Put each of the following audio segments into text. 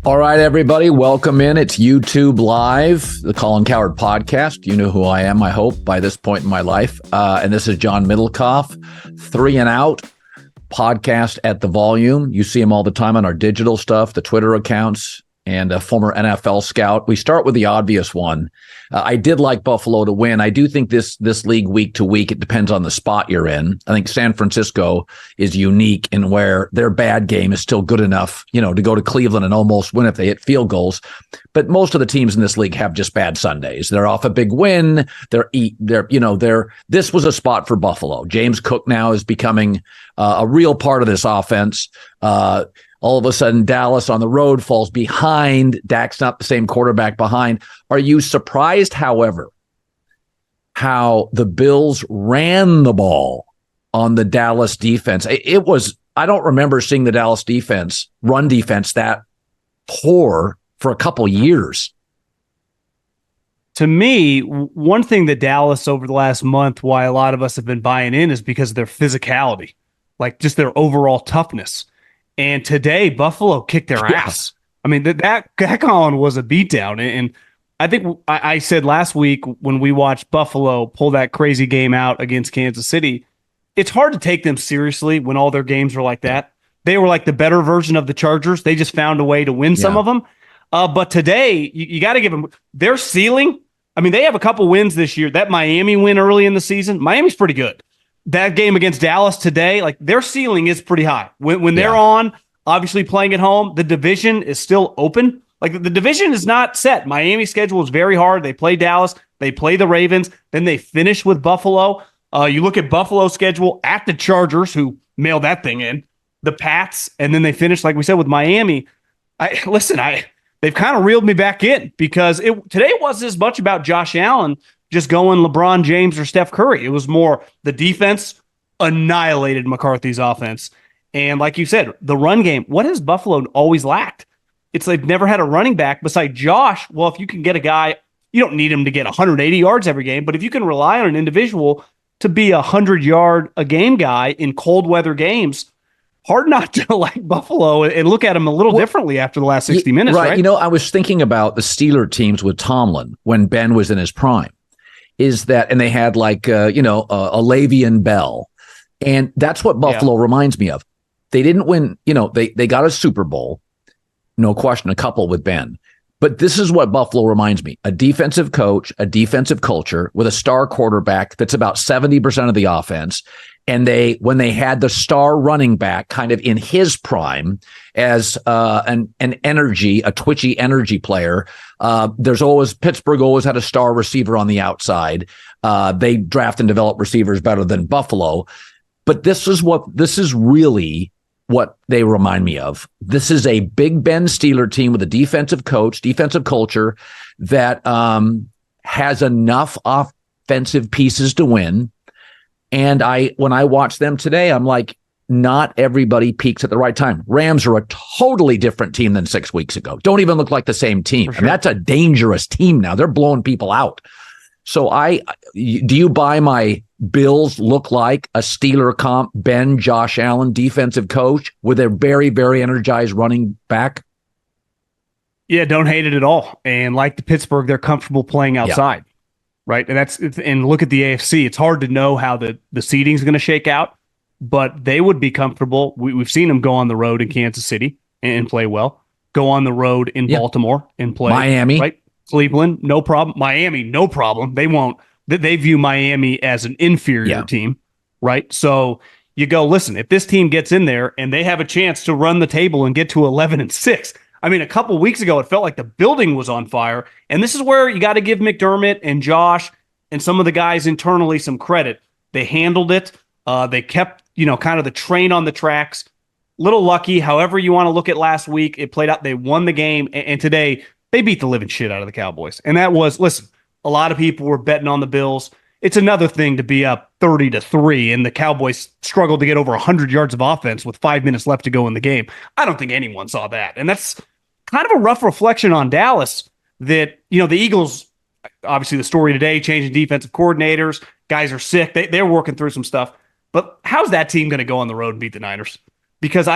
All right, everybody, welcome in. It's YouTube Live, the Colin Cowherd podcast. You know who I am, I hope, by this point in my life. And this is John Middlekauff, 3 and Out podcast at the volume. You see him all the time on our digital stuff, the Twitter accounts, and a former NFL scout. We start with the obvious one. I did like Buffalo to win. I do think this league week to week, it depends on the spot you're in. I think San Francisco is unique in where their bad game is still good enough, to go to Cleveland and almost win if they hit field goals. But most of the teams in this league have just bad Sundays. They're off a big win. This was a spot for Buffalo. James Cook now is becoming a real part of this offense. All of a sudden, Dallas on the road falls behind. Dak's not the same quarterback behind. Are you surprised, however, how the Bills ran the ball on the Dallas defense? I don't remember seeing the Dallas run defense that poor for a couple years. To me, one thing that Dallas over the last month, why a lot of us have been buying in, is because of their physicality, like just their overall toughness. And today, Buffalo kicked their ass. I mean, that Colin was a beatdown. And I think I said last week when we watched Buffalo pull that crazy game out against Kansas City, it's hard to take them seriously when all their games were like that. They were like the better version of the Chargers. They just found a way to win some of them. But today, you got to give them their ceiling. I mean, they have a couple wins this year. That Miami win early in the season, Miami's pretty good. That game against Dallas today, like their ceiling is pretty high. When they're on, obviously playing at home, the division is still open. Like the division is not set. Miami's schedule is very hard. They play Dallas, they play the Ravens, then they finish with Buffalo. You look at Buffalo's schedule at the Chargers, who mailed that thing in, the Pats, and then they finish, like we said, with Miami. They've kind of reeled me back in because today wasn't as much about Josh Allen just going LeBron James or Steph Curry. It was more the defense annihilated McCarthy's offense. And like you said, the run game, what has Buffalo always lacked? It's they've never had a running back beside Josh. Well, if you can get a guy, you don't need him to get 180 yards every game, but if you can rely on an individual to be a 100-yard-a-game guy in cold weather games, hard not to like Buffalo and look at him a little differently after the last 60 minutes, right? I was thinking about the Steeler teams with Tomlin when Ben was in his prime. And they had a Le'Veon Bell. And that's what Buffalo reminds me of. They didn't win, they got a Super Bowl, no question, a couple with Ben. But this is what Buffalo reminds me. A defensive coach, a defensive culture with a star quarterback that's about 70% of the offense. And when they had the star running back kind of in his prime as an energy, a twitchy energy player, Pittsburgh always had a star receiver on the outside. They draft and develop receivers better than Buffalo. But this is really what they remind me of. This is a Big Ben Steeler team with a defensive coach, defensive culture that has enough offensive pieces to win. And when I watch them today, I'm like, not everybody peaks at the right time. Rams are a totally different team than 6 weeks ago. Don't even look like the same team. Sure. And that's a dangerous team now. They're blowing people out. So do you buy my Bills look like a Steeler comp, Ben, Josh Allen, defensive coach with a very, very energized running back? Yeah, don't hate it at all. And like the Pittsburgh, they're comfortable playing outside. Yeah. Right. And look at the AFC. It's hard to know how the seeding is going to shake out, but they would be comfortable. We've seen them go on the road in Kansas City and play well, go on the road in Baltimore and play. Miami. Right. Cleveland, no problem. Miami, no problem. They won't. They view Miami as an inferior team. Right. So you go, listen, if this team gets in there and they have a chance to run the table and get to 11-6, I mean, a couple weeks ago, it felt like the building was on fire. And this is where you got to give McDermott and Josh and some of the guys internally some credit. They handled it. They kept, kind of the train on the tracks. Little lucky, however you want to look at last week. It played out. They won the game. And today, they beat the living shit out of the Cowboys. And that was, listen, a lot of people were betting on the Bills. It's another thing to be up 30-3 and the Cowboys struggled to get over 100 yards of offense with 5 minutes left to go in the game. I don't think anyone saw that. And that's kind of a rough reflection on Dallas that, the Eagles, obviously the story today, changing defensive coordinators, guys are sick. They're working through some stuff. But how's that team going to go on the road and beat the Niners? Because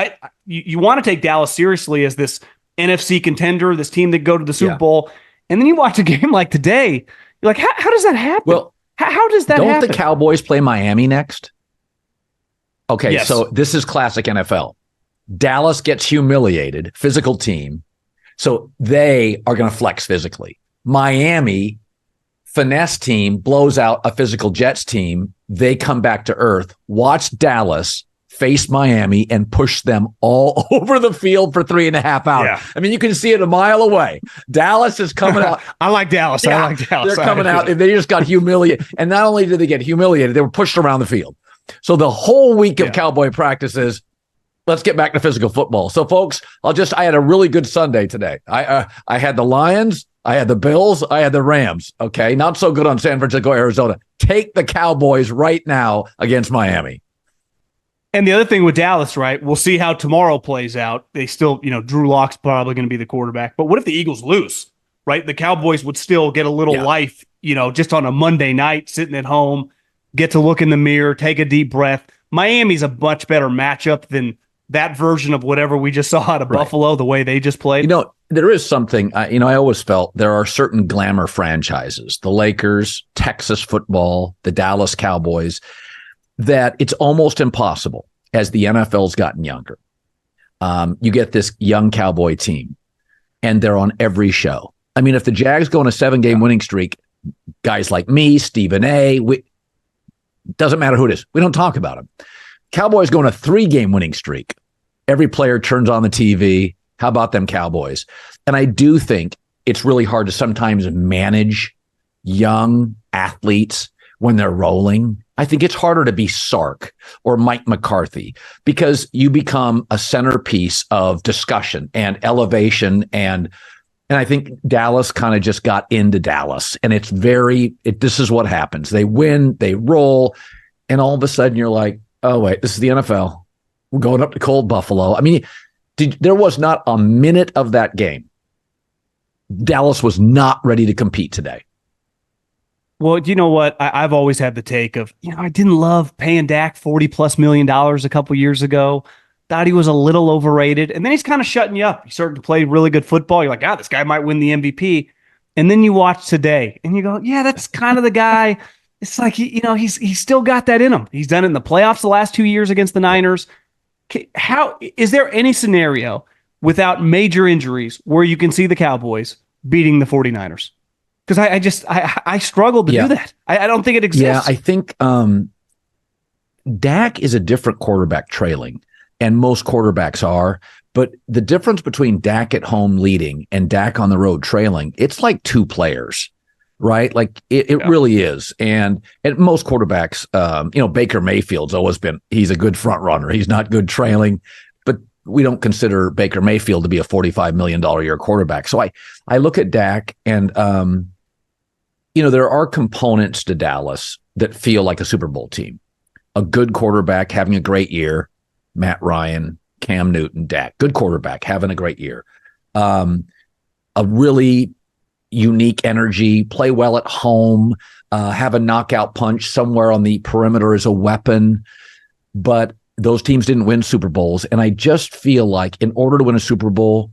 you want to take Dallas seriously as this NFC contender, this team that go to the Super Yeah. Bowl. And then you watch a game like today, you're like, how does that happen? Well, how does that happen? Don't the Cowboys play Miami next? Okay, Yes. So this is classic NFL. Dallas gets humiliated, physical team. So they are going to flex physically. Miami, finesse team, blows out a physical Jets team. They come back to earth. Watch Dallas face Miami and push them all over the field for 3.5 hours. Yeah. I mean, you can see it a mile away. Dallas is coming out. I like Dallas. Yeah, I like Dallas. They're coming out and they just got humiliated. And not only did they get humiliated, they were pushed around the field. So the whole week of Cowboy practices, let's get back to physical football. So, folks, I had a really good Sunday today. I had the Lions, I had the Bills, I had the Rams. Okay, not so good on San Francisco, Arizona. Take the Cowboys right now against Miami. And the other thing with Dallas, right? We'll see how tomorrow plays out. They still, Drew Lock's probably going to be the quarterback. But what if the Eagles lose, right? The Cowboys would still get a little life, just on a Monday night, sitting at home, get to look in the mirror, take a deep breath. Miami's a much better matchup than that version of whatever we just saw out of Buffalo, the way they just played. There is something, I always felt there are certain glamour franchises, the Lakers, Texas football, the Dallas Cowboys, that it's almost impossible as the NFL's gotten younger. You get this young Cowboy team, and they're on every show. I mean, if the Jags go on a 7-game winning streak, guys like me, Stephen A., doesn't matter who it is, we don't talk about them. Cowboys go on a 3-game winning streak. Every player turns on the TV. How about them Cowboys? And I do think it's really hard to sometimes manage young athletes when they're rolling. I think it's harder to be Sark or Mike McCarthy because you become a centerpiece of discussion and elevation. And I think Dallas kind of just got into Dallas. And this is what happens. They win, they roll, and all of a sudden you're like, oh, wait, this is the NFL. We're going up to cold Buffalo. I mean, there was not a minute of that game. Dallas was not ready to compete today. Well, you know what? I've always had the take of, I didn't love paying Dak $40+ million a couple years ago. Thought he was a little overrated. And then he's kind of shutting you up. He started to play really good football. You're like, this guy might win the MVP. And then you watch today and you go, yeah, that's kind of the guy. It's like, he's still got that in him. He's done it in the playoffs the last 2 years against the Niners. How is there any scenario without major injuries where you can see the Cowboys beating the 49ers? Because I struggled to do that. I don't think it exists. Yeah, I think Dak is a different quarterback trailing, and most quarterbacks are. But the difference between Dak at home leading and Dak on the road trailing, it's like two players, right? Like it really is. And most quarterbacks, Baker Mayfield's always he's a good front runner. He's not good trailing, but we don't consider Baker Mayfield to be a $45 million a year quarterback. So I look at Dak and, there are components to Dallas that feel like a Super Bowl team. A good quarterback having a great year, Matt Ryan, Cam Newton, Dak, good quarterback having a great year. A really unique energy, play well at home, have a knockout punch somewhere on the perimeter as a weapon. But those teams didn't win Super Bowls. And I just feel like in order to win a Super Bowl,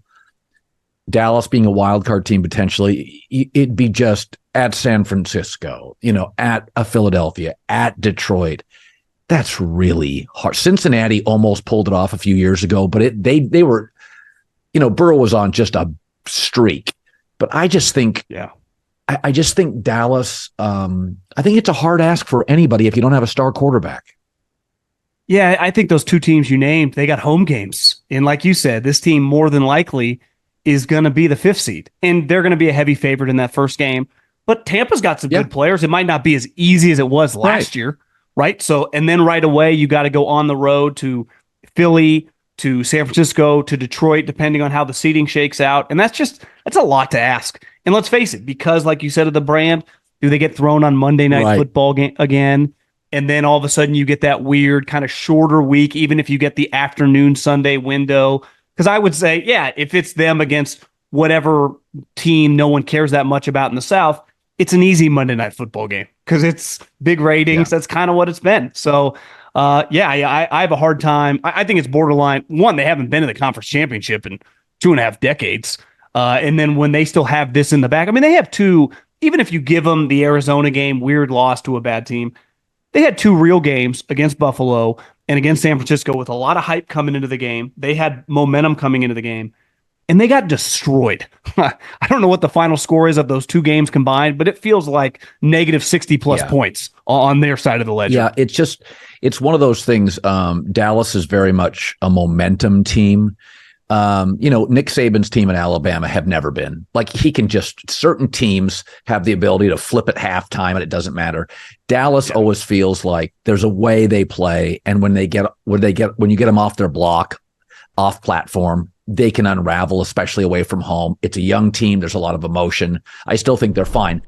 Dallas being a wild card team potentially, it'd be just at San Francisco, at a Philadelphia, at Detroit. That's really hard. Cincinnati almost pulled it off a few years ago, but they were, Burrow was on just a streak. But I just think, I just think Dallas, I think it's a hard ask for anybody if you don't have a star quarterback. Yeah, I think those two teams you named, they got home games. And like you said, this team more than likely is going to be the 5th seed. And they're going to be a heavy favorite in that first game. But Tampa's got some good players. It might not be as easy as it was last year, right? So, and then right away, you got to go on the road to Philly, to San Francisco, to Detroit, depending on how the seeding shakes out. And that's a lot to ask. And let's face it, because like you said of the brand, do they get thrown on Monday Night Football again? And then all of a sudden you get that weird kind of shorter week, even if you get the afternoon Sunday window. Because I would say, if it's them against whatever team no one cares that much about in the South, it's an easy Monday Night Football game because it's big ratings. That's kind of what it's been. So, I have a hard time. I think it's borderline. One, they haven't been in the conference championship in 2.5 decades. And then when they still have this in the back, I mean, they have two, even if you give them the Arizona game, weird loss to a bad team, they had two real games against Buffalo and against San Francisco with a lot of hype coming into the game. They had momentum coming into the game, and they got destroyed. I don't know what the final score is of those two games combined, but it feels like negative 60-plus points on their side of the ledger. Yeah, it's one of those things. Dallas is very much a momentum team. Nick Saban's team in Alabama have never been like, he can just, certain teams have the ability to flip at halftime and it doesn't matter. Dallas always feels like there's a way they play. And when you get them off their block, off platform, they can unravel, especially away from home. It's a young team. There's a lot of emotion. I still think they're fine.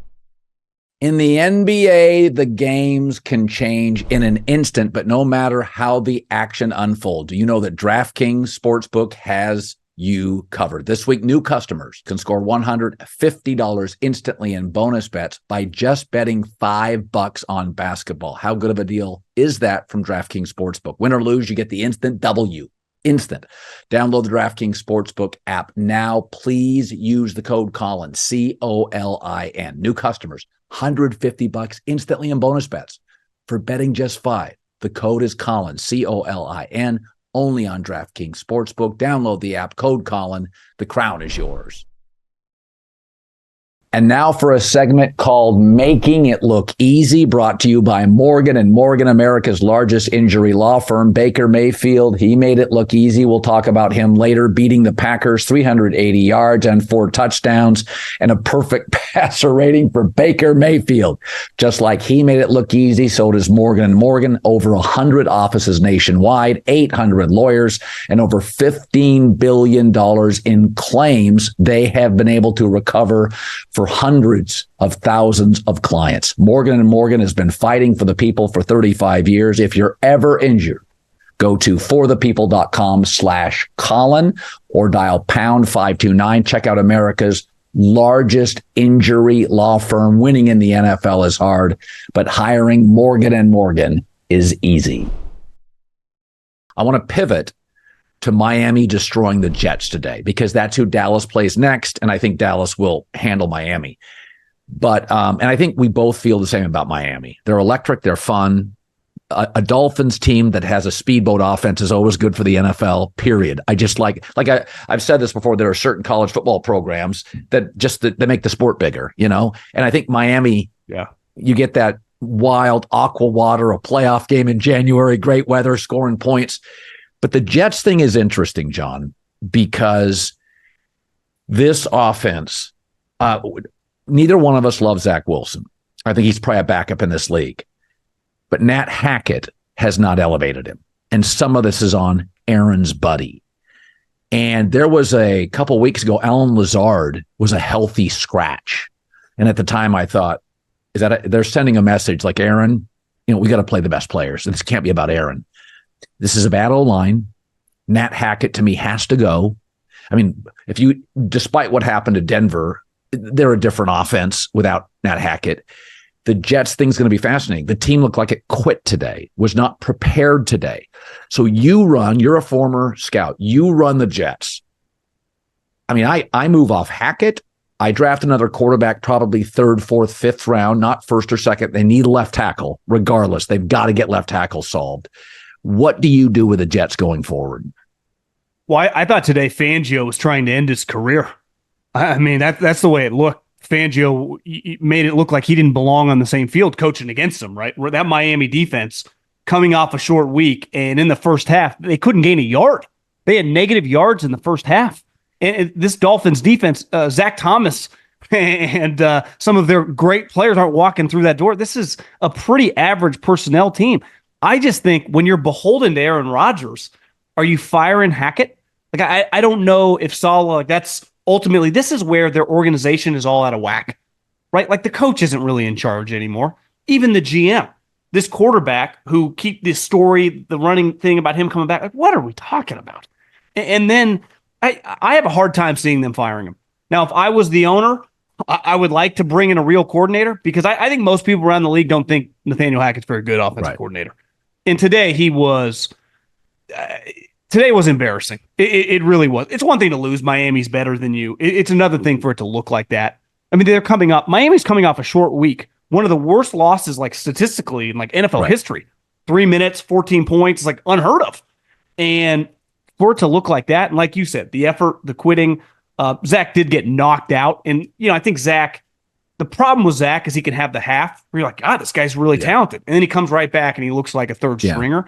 In the NBA, the games can change in an instant, but no matter how the action unfolds, do you know that DraftKings Sportsbook has you covered? This week, new customers can score $150 instantly in bonus bets by just betting $5 on basketball. How good of a deal is that from DraftKings Sportsbook? Win or lose, you get the instant W. Instant. Download the DraftKings Sportsbook app now. Please use the code Colin, COLIN. New customers, $150 instantly in bonus bets for betting just $5. The code is Colin, COLIN, only on DraftKings Sportsbook. Download the app, code Colin. The crown is yours. And now for a segment called Making It Look Easy, brought to you by Morgan & Morgan, America's largest injury law firm. Baker Mayfield, he made it look easy. We'll talk about him later, beating the Packers 380 yards and 4 touchdowns and a perfect passer rating for Baker Mayfield. Just like he made it look easy, so does Morgan & Morgan. Over 100 offices nationwide, 800 lawyers, and over $15 billion in claims they have been able to recover for hundreds of thousands of clients. Morgan & Morgan has been fighting for the people for 35 years. If you're ever injured, go to forthepeople.com/Colin or dial pound 529. Check out America's largest injury law firm. Winning in the NFL is hard, but hiring Morgan & Morgan is easy. I want to pivot to Miami destroying the Jets today, because that's who Dallas plays next, and I think Dallas will handle Miami. But and I think we both feel the same about Miami. They're electric, they're fun. A Dolphins team that has a speedboat offense is always good for the NFL, period. I just I've said this before, there are certain college football programs that make the sport bigger, And I think Miami, you get that wild aqua water, a playoff game in January, great weather, scoring points. But the Jets thing is interesting, John, because this offense, neither one of us loves Zach Wilson. I think he's probably a backup in this league. But Nat Hackett has not elevated him. And some of this is on Aaron's buddy. And there was a couple weeks ago, Allen Lazard was a healthy scratch. And at the time I thought, they're sending a message like, Aaron, we got to play the best players. This can't be about Aaron. This is a bad O-line. Nat Hackett, to me, has to go. I mean, despite what happened to Denver, they're a different offense without Nat Hackett. The Jets thing's going to be fascinating. The team looked like it quit today, was not prepared today. So you're a former scout. You run the Jets. I mean, I move off Hackett. I draft another quarterback, probably 3rd, 4th, 5th round, not 1st or 2nd. They need a left tackle. Regardless, they've got to get left tackle solved. What do you do with the Jets going forward? Well, I thought today Fangio was trying to end his career. I mean, that's the way it looked. Fangio made it look like he didn't belong on the same field coaching against them, right? That Miami defense coming off a short week, and in the first half, they couldn't gain a yard. They had negative yards in the first half. And this Dolphins defense, Zach Thomas and some of their great players aren't walking through that door. This is a pretty average personnel team. I just think when you're beholden to Aaron Rodgers, are you firing Hackett? I don't know if Saleh, that's ultimately, this is where their organization is all out of whack, right? Like the coach isn't really in charge anymore. Even the GM, this quarterback who keep this story, the running thing about him coming back. Like, what are we talking about? And then I have a hard time seeing them firing him. Now, if I was the owner, I would like to bring in a real coordinator, because I think most people around the league don't think Nathaniel Hackett's very good offensive coordinator. And today he was, Today was embarrassing. It really was. It's one thing to lose. Miami's better than you. It's another thing for it to look like that. I mean, they're coming up. Miami's coming off a short week. One of the worst losses, like statistically, in like NFL history. 3 minutes, 14 points, like unheard of. And for it to look like that, and like you said, the effort, the quitting, Zach did get knocked out. And, I think Zach, the problem with Zach is he can have the half where you're like, God, this guy's really talented. And then he comes right back and he looks like a third stringer.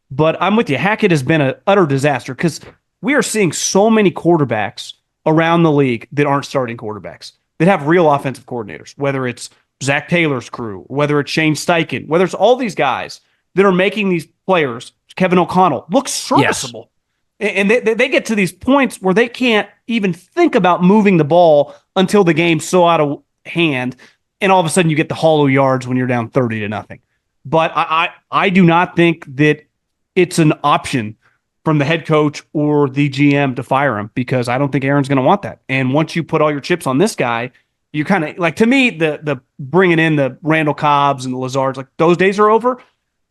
But I'm with you. Hackett has been an utter disaster because we are seeing so many quarterbacks around the league that aren't starting quarterbacks, that have real offensive coordinators, whether it's Zach Taylor's crew, whether it's Shane Steichen, whether it's all these guys that are making these players, Kevin O'Connell, look serviceable. Yes. And they get to these points where they can't even think about moving the ball until the game's so out of hand, and all of a sudden you get the hollow yards when you're down 30-0. But I do not think that it's an option from the head coach or the GM to fire him, because I don't think Aaron's going to want that. And once you put all your chips on this guy, you kind of like, to me, the bringing in the Randall Cobbs and the Lazards, like those days are over.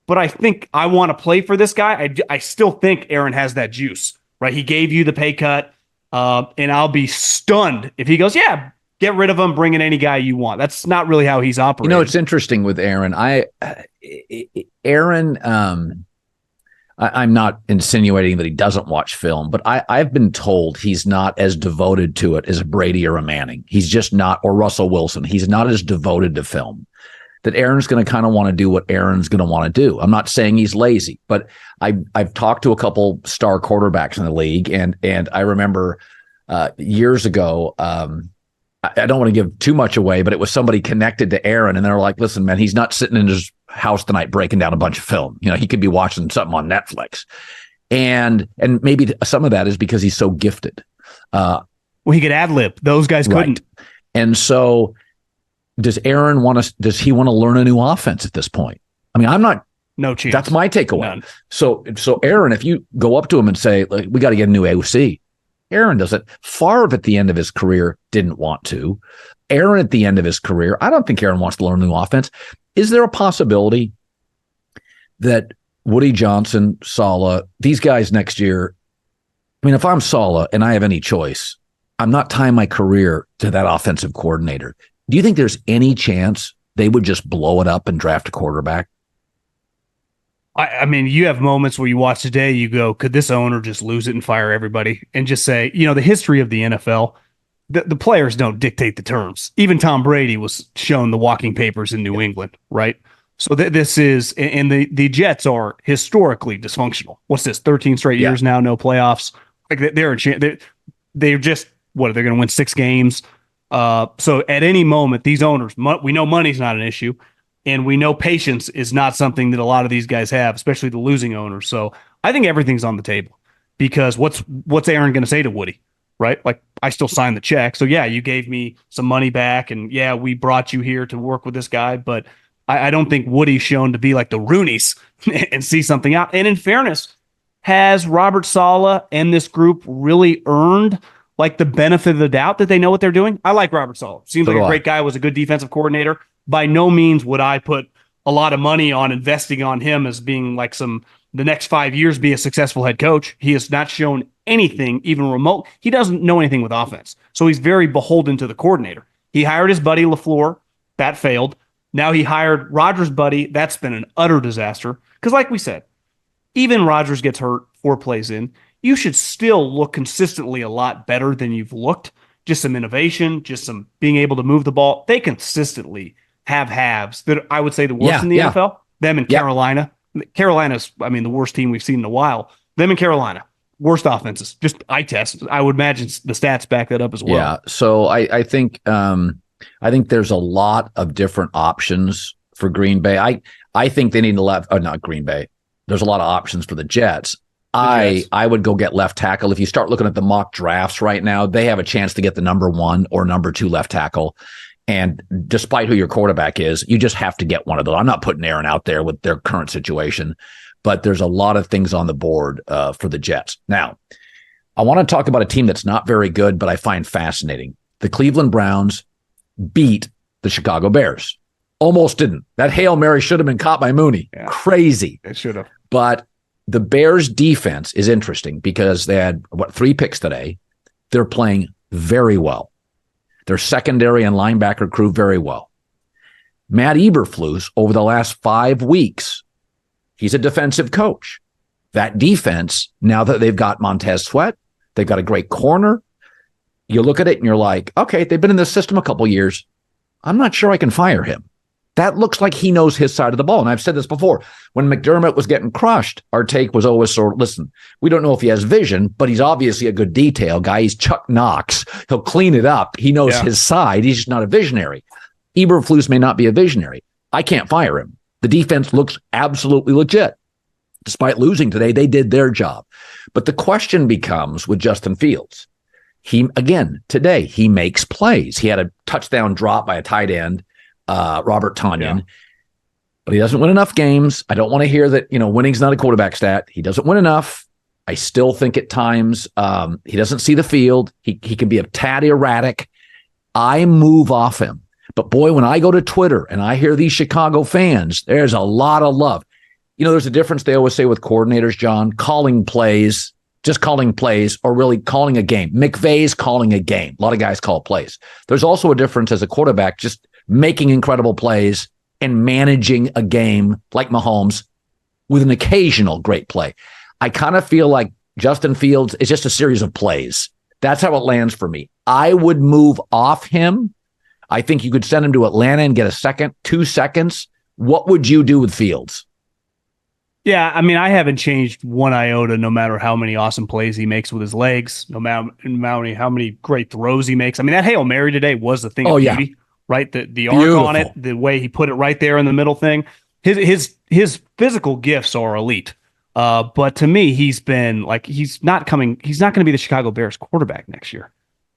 But I think I want to play for this guy. I still think Aaron has that juice, right? He gave you the pay cut, and I'll be stunned if he goes, yeah, get rid of him, bring in any guy you want. That's not really how he's operating. It's interesting with Aaron. I'm not insinuating that he doesn't watch film, but I've been told he's not as devoted to it as a Brady or a Manning. He's just not, or Russell Wilson. He's not as devoted to film. That Aaron's going to kind of want to do what Aaron's going to want to do. I'm not saying he's lazy, but I've talked to a couple star quarterbacks in the league, and I remember years ago, I don't want to give too much away, but it was somebody connected to Aaron, and they're like, listen, man, he's not sitting in his house tonight breaking down a bunch of film. He could be watching something on Netflix. And maybe some of that is because he's so gifted. Well, he could ad lib. Those guys couldn't. Right. And so does he want to learn a new offense at this point? I mean, I'm not. No chance. That's my takeaway. None. So Aaron, if you go up to him and say, like, we got to get a new AOC, Aaron doesn't. Favre at the end of his career didn't want to. Aaron at the end of his career, I don't think Aaron wants to learn a new offense. Is there a possibility that Woody Johnson, Saleh, these guys next year, I mean, if I'm Saleh and I have any choice, I'm not tying my career to that offensive coordinator. Do you think there's any chance they would just blow it up and draft a quarterback? I mean, you have moments where you watch today, you go, could this owner just lose it and fire everybody and just say, the history of the NFL, the players don't dictate the terms. Even Tom Brady was shown the walking papers in New England, right? So this is, and the Jets are historically dysfunctional. What's this, 13 straight years now, no playoffs? Like they're just, they're going to win 6 games. So at any moment, these owners, we know money's not an issue. And we know patience is not something that a lot of these guys have, especially the losing owners. So I think everything's on the table, because what's Aaron going to say to Woody, right? Like, I still signed the check. So yeah, you gave me some money back, and yeah, we brought you here to work with this guy. But I don't think Woody's shown to be like the Rooneys and see something out. And in fairness, has Robert Saleh and this group really earned like the benefit of the doubt that they know what they're doing? I like Robert Saleh. Seems like a great guy, was a good defensive coordinator. By no means would I put a lot of money on investing on him as being like the next 5 years be a successful head coach. He has not shown anything, even remote. He doesn't know anything with offense. So he's very beholden to the coordinator. He hired his buddy LaFleur. That failed. Now he hired Rodgers' buddy. That's been an utter disaster. Because like we said, even Rodgers gets hurt 4 plays in, you should still look consistently a lot better than you've looked. Just some innovation, just some being able to move the ball. They consistently have halves that I would say the worst in the NFL. Them and Carolina. Carolina's, the worst team we've seen in a while. Them and Carolina, worst offenses. Just eye test. I would imagine the stats back that up as well. Yeah. So I think there's a lot of different options for Green Bay. I think they need to not Green Bay. There's a lot of options for the Jets. I would go get left tackle. If you start looking at the mock drafts right now, they have a chance to get the number 1 or number 2 left tackle. And despite who your quarterback is, you just have to get one of those. I'm not putting Aaron out there with their current situation, but there's a lot of things on the board for the Jets. Now, I want to talk about a team that's not very good, but I find fascinating. The Cleveland Browns beat the Chicago Bears. Almost didn't. That Hail Mary should have been caught by Mooney. Yeah. Crazy. It should have. But The Bears defense is interesting because they had 3 picks today. They're playing very well. Their secondary and linebacker crew very well. Matt Eberflus, over the last 5 weeks, he's a defensive coach. That defense, now that they've got Montez Sweat, they've got a great corner. You look at it and you're like, okay, they've been in this system a couple years. I'm not sure I can fire him. That looks like he knows his side of the ball. And I've said this before. When McDermott was getting crushed, our take was always sort of, listen, we don't know if he has vision, but he's obviously a good detail guy. He's Chuck Knox. He'll clean it up. He knows his side. He's just not a visionary. Eberflus may not be a visionary. I can't fire him. The defense looks absolutely legit. Despite losing today, they did their job. But the question becomes with Justin Fields. Today, he makes plays. He had a touchdown drop by a tight end, Robert Tonyan, but he doesn't win enough games. I don't want to hear that, winning's not a quarterback stat. He doesn't win enough. I still think at times he doesn't see the field. He can be a tad erratic. I move off him. But boy, when I go to Twitter and I hear these Chicago fans, there's a lot of love. There's a difference, they always say, with coordinators, John, calling plays, or really calling a game. McVay's calling a game. A lot of guys call plays. There's also a difference as a quarterback, just making incredible plays and managing a game like Mahomes with an occasional great play. I kind of feel like Justin Fields is just a series of plays. That's how it lands for me. I would move off him. I think you could send him to Atlanta and get a second, 2 seconds. What would you do with Fields? Yeah, I mean, I haven't changed one iota, no matter how many awesome plays he makes with his legs, no matter how many great throws he makes. I mean, that Hail Mary today was the thing of beauty, right? The arc on it, the way he put it right there in the middle thing. His physical gifts are elite. But to me, he's been like, he's not going to be the Chicago Bears quarterback next year.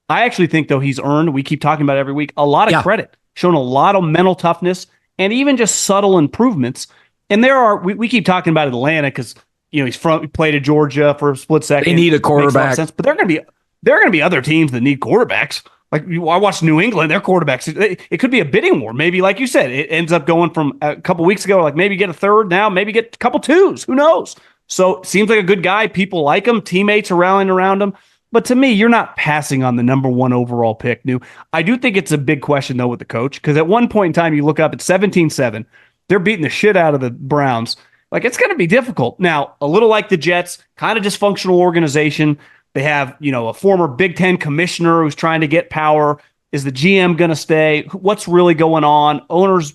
I actually think, though, he's earned, we keep talking about it every week, a lot of credit, shown a lot of mental toughness and even just subtle improvements. And we keep talking about Atlanta because he played at Georgia for a split second. They need a quarterback. Sense, but there are going to be other teams that need quarterbacks. Like I watched New England, their quarterbacks. It could be a bidding war. Maybe, like you said, it ends up going from a couple weeks ago, like maybe get a third now, maybe get a couple twos. Who knows? So seems like a good guy. People like him. Teammates are rallying around him. But to me, you're not passing on the number 1 overall pick, New. I do think it's a big question, though, with the coach, because at one point in time, you look up at 17-7. They're beating the shit out of the Browns. Like, it's going to be difficult. Now, a little like the Jets, kind of dysfunctional organization. They have, a former Big Ten commissioner who's trying to get power. Is the GM going to stay? What's really going on? Owners,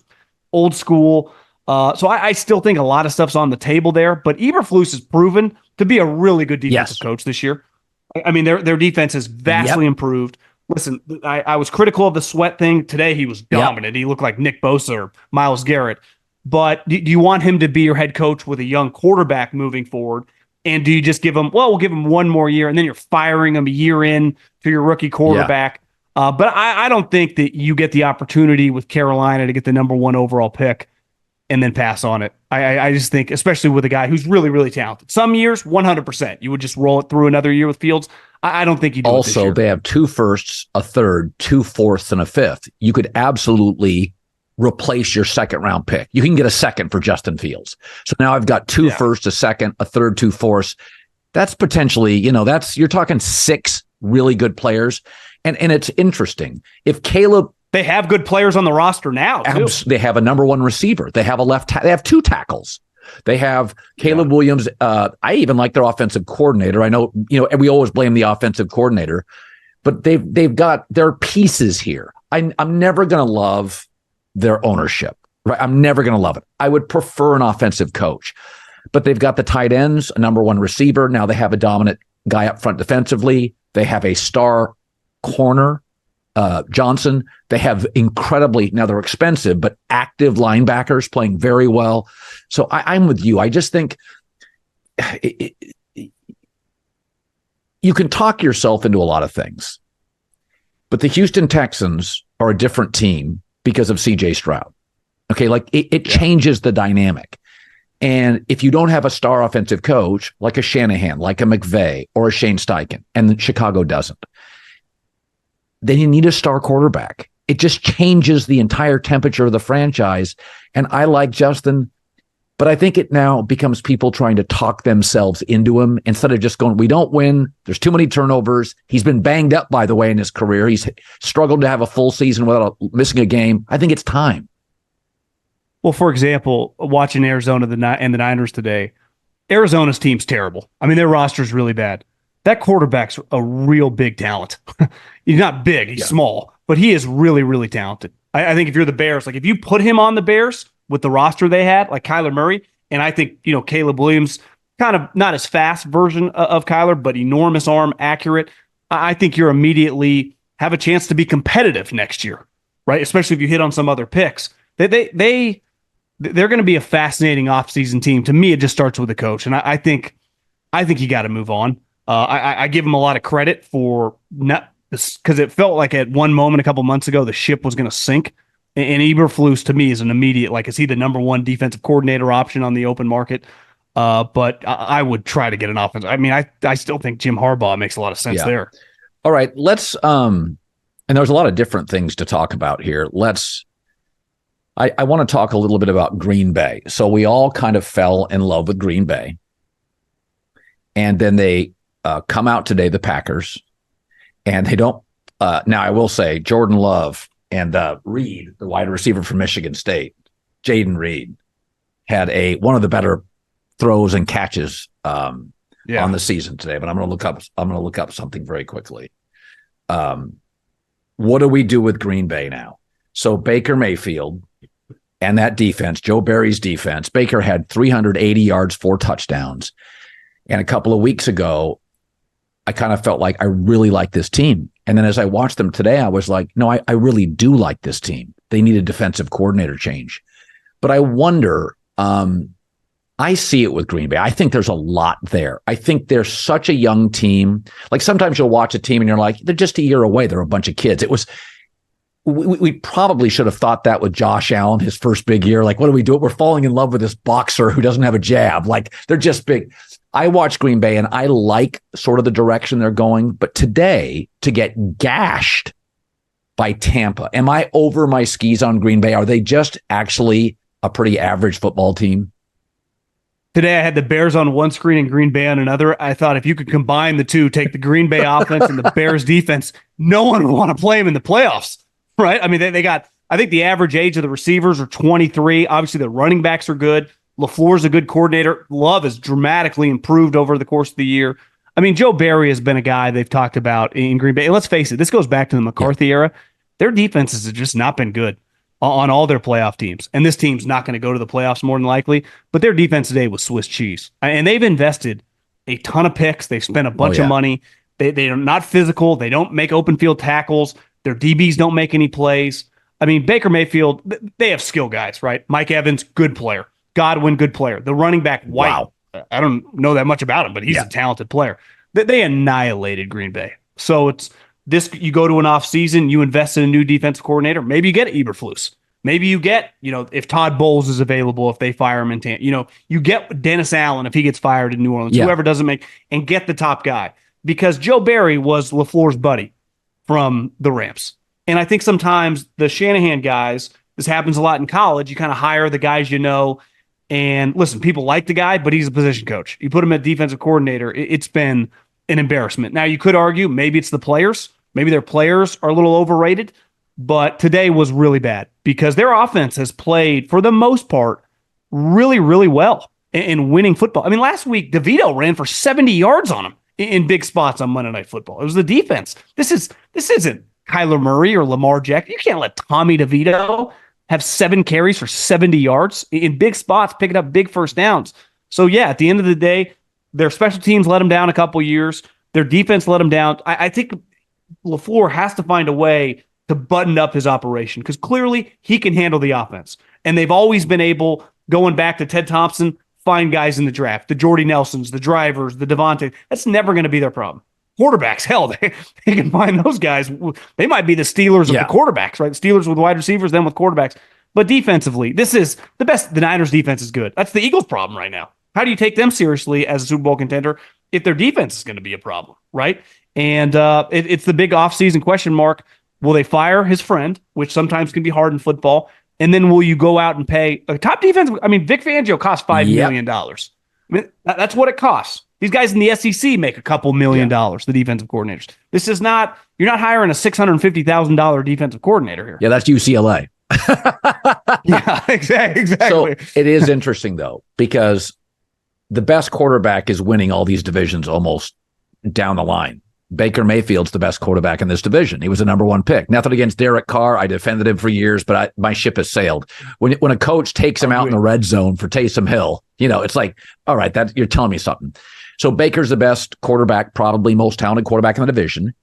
old school. So I still think a lot of stuff's on the table there. But Eberflus has proven to be a really good defensive coach this year. I mean, their defense has vastly improved. Listen, I was critical of the Sweat thing. Today, he was dominant. He looked like Nick Bosa or Myles Garrett. But do you want him to be your head coach with a young quarterback moving forward? And do you just give him, we'll give him 1 more year, and then you're firing him a year in to your rookie quarterback? But I don't think that you get the opportunity with Carolina to get the number 1 overall pick and then pass on it. I just think, especially with a guy who's really, really talented. Some years, 100%. You would just roll it through another year with Fields. I don't think you do. Also, they have 2 firsts, a third, 2 fourths, and a fifth. You could absolutely replace your second round pick. You can get a second for Justin Fields. So now I've got 2 firsts, a second, a third, 2 fourths. That's potentially, you're talking 6 really good players. And it's interesting. If Caleb, they have good players on the roster now, too. They have a number 1 receiver. They have they have 2 tackles. They have Caleb Williams. I even like their offensive coordinator. I know, we always blame the offensive coordinator, but they've got their pieces here. I'm never going to love their ownership, right? I'm never going to love it. I would prefer an offensive coach, but they've got the tight ends, a number 1 receiver. Now they have a dominant guy up front defensively. They have a star corner, Johnson. They have now they're expensive, but active linebackers playing very well. So I'm with you. I just think you can talk yourself into a lot of things, but the Houston Texans are a different team because of CJ Stroud. Okay. Like it changes the dynamic. And if you don't have a star offensive coach, like a Shanahan, like a McVay or a Shane Steichen, and Chicago doesn't, then you need a star quarterback. It just changes the entire temperature of the franchise. And I like Justin. But I think it now becomes people trying to talk themselves into him instead of just going, we don't win. There's too many turnovers. He's been banged up, by the way, in his career. He's struggled to have a full season without missing a game. I think it's time. Well, for example, watching Arizona and the Niners today, Arizona's team's terrible. I mean, their roster's really bad. That quarterback's a real big talent. He's not big, he's small, but he is really, really talented. I think if you're the Bears, like if you put him on the Bears with the roster they had, like Kyler Murray, and I think, Caleb Williams, kind of not as fast version of Kyler, but enormous arm, accurate. I think you're immediately have a chance to be competitive next year, right? Especially if you hit on some other picks. They're going to be a fascinating offseason team. To me, it just starts with the coach, and I think you got to move on. I give him a lot of credit for not because it felt like at one moment a couple months ago the ship was going to sink. And Eberflus to me is an immediate, is he the number one defensive coordinator option on the open market? But I would try to get an offense. I mean, I still think Jim Harbaugh makes a lot of sense there. All right, let's and there's a lot of different things to talk about here. I want to talk a little bit about Green Bay. So we all kind of fell in love with Green Bay. And then they come out today, the Packers, and they don't. Now, I will say Jordan Love and Reed, the wide receiver from Michigan State, Jaden Reed, had one of the better throws and catches on the season today. But I'm going to look up something very quickly. What do we do with Green Bay now? So Baker Mayfield and that defense, Joe Barry's defense, Baker had 380 yards, 4 touchdowns. And a couple of weeks ago, I kind of felt like I really like this team. And then as I watched them today, I was like, no, I really do like this team. They need a defensive coordinator change. But I wonder, I see it with Green Bay. I think there's a lot there. I think they're such a young team. Like sometimes you'll watch a team and you're like, they're just a year away. They're a bunch of kids. We probably should have thought that with Josh Allen, his first big year. Like, what do we do? We're falling in love with this boxer who doesn't have a jab. Like, they're just big. I watch Green Bay and I like sort of the direction they're going. But today, to get gashed by Tampa, am I over my skis on Green Bay? Are they just actually a pretty average football team? Today, I had the Bears on one screen and Green Bay on another. I thought if you could combine the two, take the Green Bay offense and the Bears defense, no one would want to play them in the playoffs. Right? I mean, they got, I think the average age of the receivers are 23. Obviously, the running backs are good. LaFleur's a good coordinator. Love has dramatically improved over the course of the year. I mean, Joe Barry has been a guy they've talked about in Green Bay. And let's face it, this goes back to the McCarthy era. Their defenses have just not been good on all their playoff teams. And this team's not going to go to the playoffs more than likely. But their defense today was Swiss cheese. And they've invested a ton of picks. They've spent a bunch of money. They are not physical. They don't make open field tackles. Their DBs don't make any plays. I mean, Baker Mayfield, they have skill guys, right? Mike Evans, good player. Godwin, good player. The running back, White, I don't know that much about him, but he's a talented player. They annihilated Green Bay. So it's this, you go to an offseason, you invest in a new defensive coordinator. Maybe you get Eberflus. Maybe you get, if Todd Bowles is available, if they fire him in Tampa, you get Dennis Allen if he gets fired in New Orleans, whoever doesn't make, and get the top guy. Because Joe Barry was LaFleur's buddy from the Rams. And I think sometimes the Shanahan guys, this happens a lot in college, you kind of hire the guys you know, and listen, people like the guy, but he's a position coach. You put him at defensive coordinator, it's been an embarrassment. Now, you could argue maybe it's the players. Maybe their players are a little overrated, but today was really bad because their offense has played, for the most part, really, really well in winning football. I mean, last week, DeVito ran for 70 yards on him in big spots on Monday Night Football. It was the defense. This isn't Kyler Murray or Lamar Jackson. You can't let Tommy DeVito have 7 carries for 70 yards in big spots, picking up big first downs. So, at the end of the day, their special teams let them down a couple years. Their defense let them down. I think LaFleur has to find a way to button up his operation because clearly he can handle the offense. And they've always been able, going back to Ted Thompson, find guys in the draft, the Jordy Nelsons, the drivers, the Devontae. That's never going to be their problem. Quarterbacks, hell, they can find those guys. They might be the Steelers of the quarterbacks, right? The Steelers with wide receivers, then with quarterbacks. But defensively, this is the best. The Niners defense is good. That's the Eagles' problem right now. How do you take them seriously as a Super Bowl contender if their defense is going to be a problem, right? And it's the big offseason question mark. Will they fire his friend, which sometimes can be hard in football? And then will you go out and pay a top defense? I mean, Vic Fangio costs $5 million. I mean, that's what it costs. These guys in the SEC make a couple $1 million, the defensive coordinators. This is not, you're not hiring a $650,000 defensive coordinator here. Yeah, that's UCLA. Yeah, exactly. So it is interesting, though, because the best quarterback is winning all these divisions almost down the line. Baker Mayfield's the best quarterback in this division. He was the number one pick. Nothing against Derek Carr. I defended him for years, but my ship has sailed. When a coach takes him out in the red zone for Taysom Hill, it's like, all right, that you're telling me something. So Baker's the best quarterback, probably most talented quarterback in the division.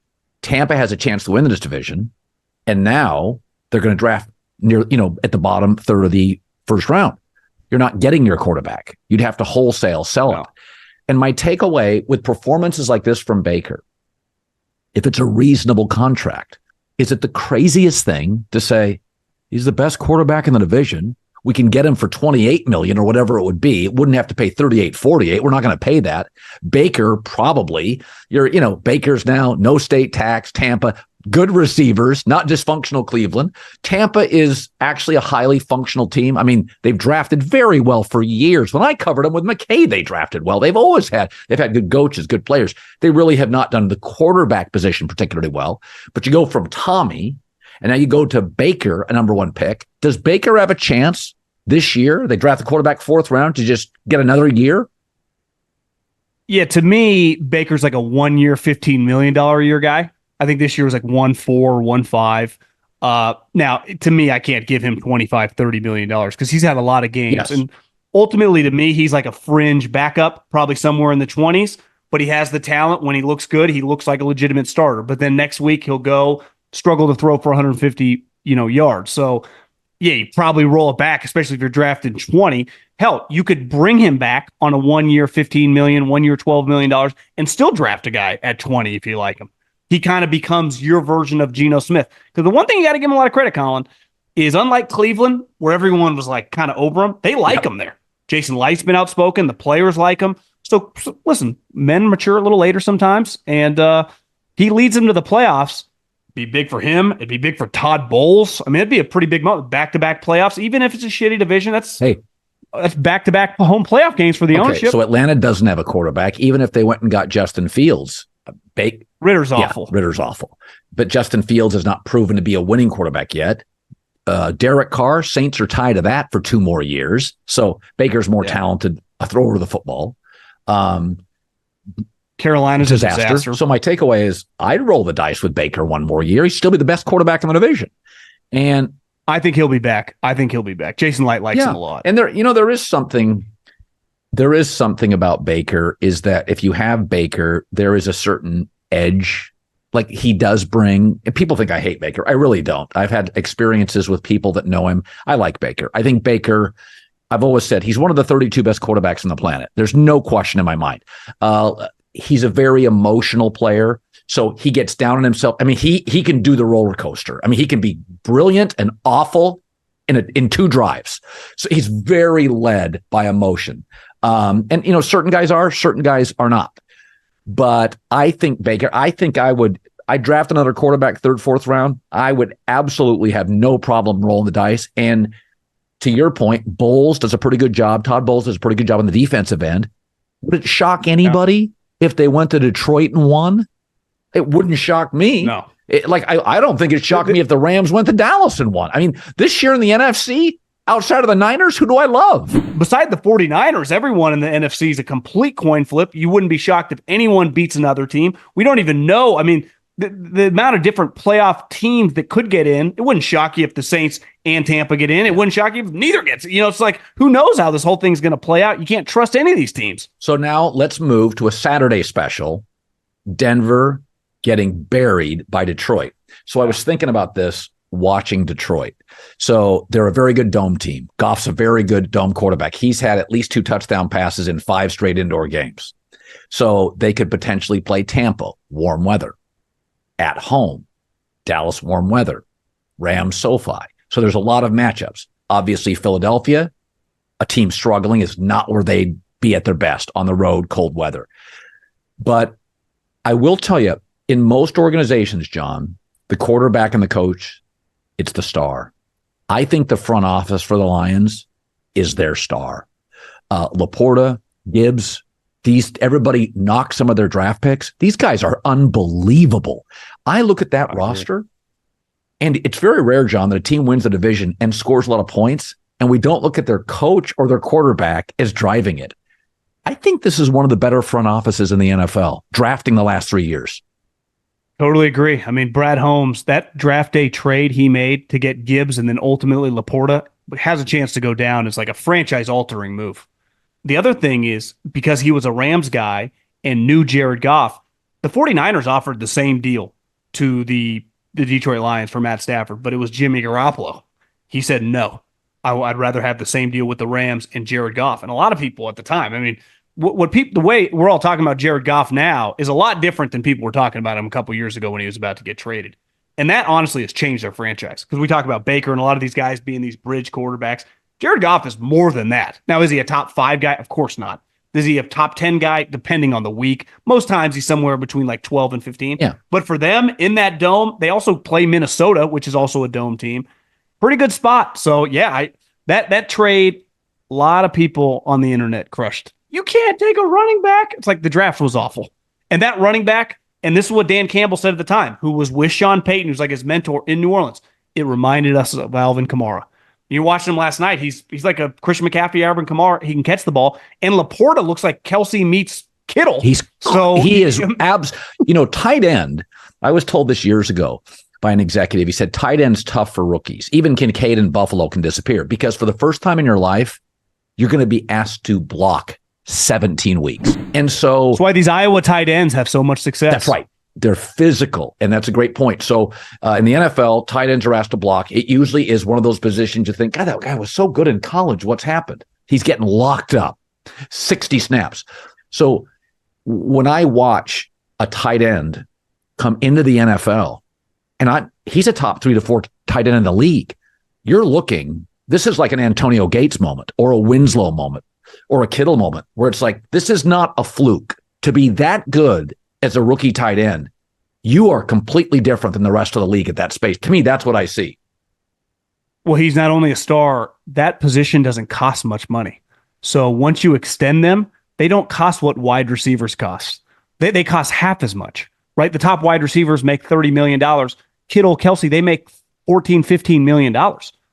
Tampa has a chance to win this division, and now they're going to draft near, at the bottom third of the first round. You're not getting your quarterback. You'd have to wholesale sell it. And my takeaway with performances like this from Baker, if it's a reasonable contract, is it the craziest thing to say he's the best quarterback in the division? We can get him for $28 million or whatever it would be. It wouldn't have to pay $38, $48. We're not going to pay that. Baker probably. Baker's now no state tax. Tampa, good receivers, not dysfunctional Cleveland. Tampa is actually a highly functional team. I mean, they've drafted very well for years. When I covered them with McKay, they drafted well. They've had good coaches, good players. They really have not done the quarterback position particularly well. But you go from Tommy, and now you go to Baker, a number one pick. Does Baker have a chance this year? They draft the quarterback fourth round to just get another year? Yeah, to me, Baker's like a 1 year, $15 million a year guy. I think this year was like 1.4, 1.5. Now, to me, I can't give him $25-30 million because he's had a lot of games. Yes. And ultimately, to me, he's like a fringe backup, probably somewhere in the 20s. But he has the talent. When he looks good, he looks like a legitimate starter. But then next week, he'll go struggle to throw for 150 yards. So, yeah, you probably roll it back, especially if you're drafted 20. Hell, you could bring him back on a 1 year, $15 million, 1 year, $12 million, and still draft a guy at 20 if you like him. He kind of becomes your version of Geno Smith. Because the one thing you got to give him a lot of credit, Colin, is unlike Cleveland, where everyone was like kind of over him, they like him there. Jason Light's been outspoken. The players like him. So listen, men mature a little later sometimes, and he leads them to the playoffs. It'd be big for him. It'd be big for Todd Bowles. I mean, it'd be a pretty big moment. Back-to-back playoffs, even if it's a shitty division. That's back-to-back home playoff games for the ownership. So Atlanta doesn't have a quarterback, even if they went and got Justin Fields. Ritter's awful. Ritter's awful. But Justin Fields has not proven to be a winning quarterback yet. Derek Carr, Saints are tied to that for 2 more years. So Baker's more talented, a thrower of the football. Carolina's a disaster. So my takeaway is I'd roll the dice with Baker 1 more year. He'd still be the best quarterback in the division. And I think he'll be back. Jason Light likes him a lot. And there is something about Baker, is that if you have Baker, there is a certain edge. Like he does bring, and people think I hate Baker. I really don't. I've had experiences with people that know him. I like Baker. I think Baker, I've always said he's one of the 32 best quarterbacks on the planet. There's no question in my mind. He's a very emotional player. So he gets down on himself. I mean, he can do the roller coaster. I mean, he can be brilliant and awful in 2 drives. So he's very led by emotion. And certain guys are not. But I think Baker, I'd draft another quarterback 3rd, 4th round. I would absolutely have no problem rolling the dice. And to your point, Bowles does a pretty good job. Todd Bowles does a pretty good job on the defensive end. Would it shock anybody if they went to Detroit and won? It wouldn't shock me. No. I don't think it shocked me if the Rams went to Dallas and won. I mean, this year in the NFC, outside of the Niners, who do I love? Beside the 49ers, everyone in the NFC is a complete coin flip. You wouldn't be shocked if anyone beats another team. We don't even know. I mean, the amount of different playoff teams that could get in, it wouldn't shock you if the Saints and Tampa get in. It wouldn't shock you if neither gets. It's like, who knows how this whole thing's going to play out? You can't trust any of these teams. So now let's move to a Saturday special. Denver getting buried by Detroit. So I was thinking about this watching Detroit. So they're a very good dome team. Goff's a very good dome quarterback. He's had at least 2 touchdown passes in 5 straight indoor games. So they could potentially play Tampa, warm weather. At home, Dallas, warm weather. Rams, SoFi. So there's a lot of matchups. Obviously, Philadelphia, a team struggling, is not where they'd be at their best on the road, cold weather. But I will tell you, in most organizations, John, the quarterback and the coach, it's the star. I think the front office for the Lions is their star. Laporta, Gibbs, everybody knocked some of their draft picks. These guys are unbelievable. I look at that roster, and it's very rare, John, that a team wins the division and scores a lot of points, and we don't look at their coach or their quarterback as driving it. I think this is one of the better front offices in the NFL, drafting the last 3 years. Totally agree. I mean, Brad Holmes, that draft day trade he made to get Gibbs and then ultimately Laporta has a chance to go down as like a franchise-altering move. The other thing is, because he was a Rams guy and knew Jared Goff, the 49ers offered the same deal to the Detroit Lions for Matt Stafford, but it was Jimmy Garoppolo. He said, no, I'd rather have the same deal with the Rams and Jared Goff. And a lot of people at the time, I mean, the way we're all talking about Jared Goff now is a lot different than people were talking about him a couple years ago when he was about to get traded. And that honestly has changed their franchise, because we talk about Baker and a lot of these guys being these bridge quarterbacks. Jared Goff is more than that. Now, is he a top 5 guy? Of course not. Is he a top 10 guy? Depending on the week. Most times he's somewhere between like 12 and 15. Yeah. But for them in that dome, they also play Minnesota, which is also a dome team. Pretty good spot. So yeah, that trade, a lot of people on the internet crushed. You can't take a running back. It's like the draft was awful. And that running back, and this is what Dan Campbell said at the time, who was with Sean Payton, who's like his mentor in New Orleans. It reminded us of Alvin Kamara. You watched him last night. He's like a Christian McCaffrey, Alvin Kamara. He can catch the ball. And Laporta looks like Kelsey meets Kittle. He is tight end. I was told this years ago by an executive. He said tight end's tough for rookies. Even Kincaid and Buffalo can disappear, because for the first time in your life, you're going to be asked to block 17 weeks. And so that's why these Iowa tight ends have so much success. That's right. They're physical, and that's a great point. So in the NFL, tight ends are asked to block. It usually is one of those positions you think, God, that guy was so good in college. What's happened? He's getting locked up. 60 snaps. So when I watch a tight end come into the NFL, and he's a top 3 to 4 tight end in the league, you're looking, this is like an Antonio Gates moment or a Winslow moment or a Kittle moment, where it's like, this is not a fluke. To be that good as a rookie tight end, you are completely different than the rest of the league at that space. To me, that's what I see. Well, he's not only a star, that position doesn't cost much money. So once you extend them, they don't cost what wide receivers cost. They cost half as much, right? The top wide receivers make $30 million. Kittle, Kelsey, they make $14, $15 million.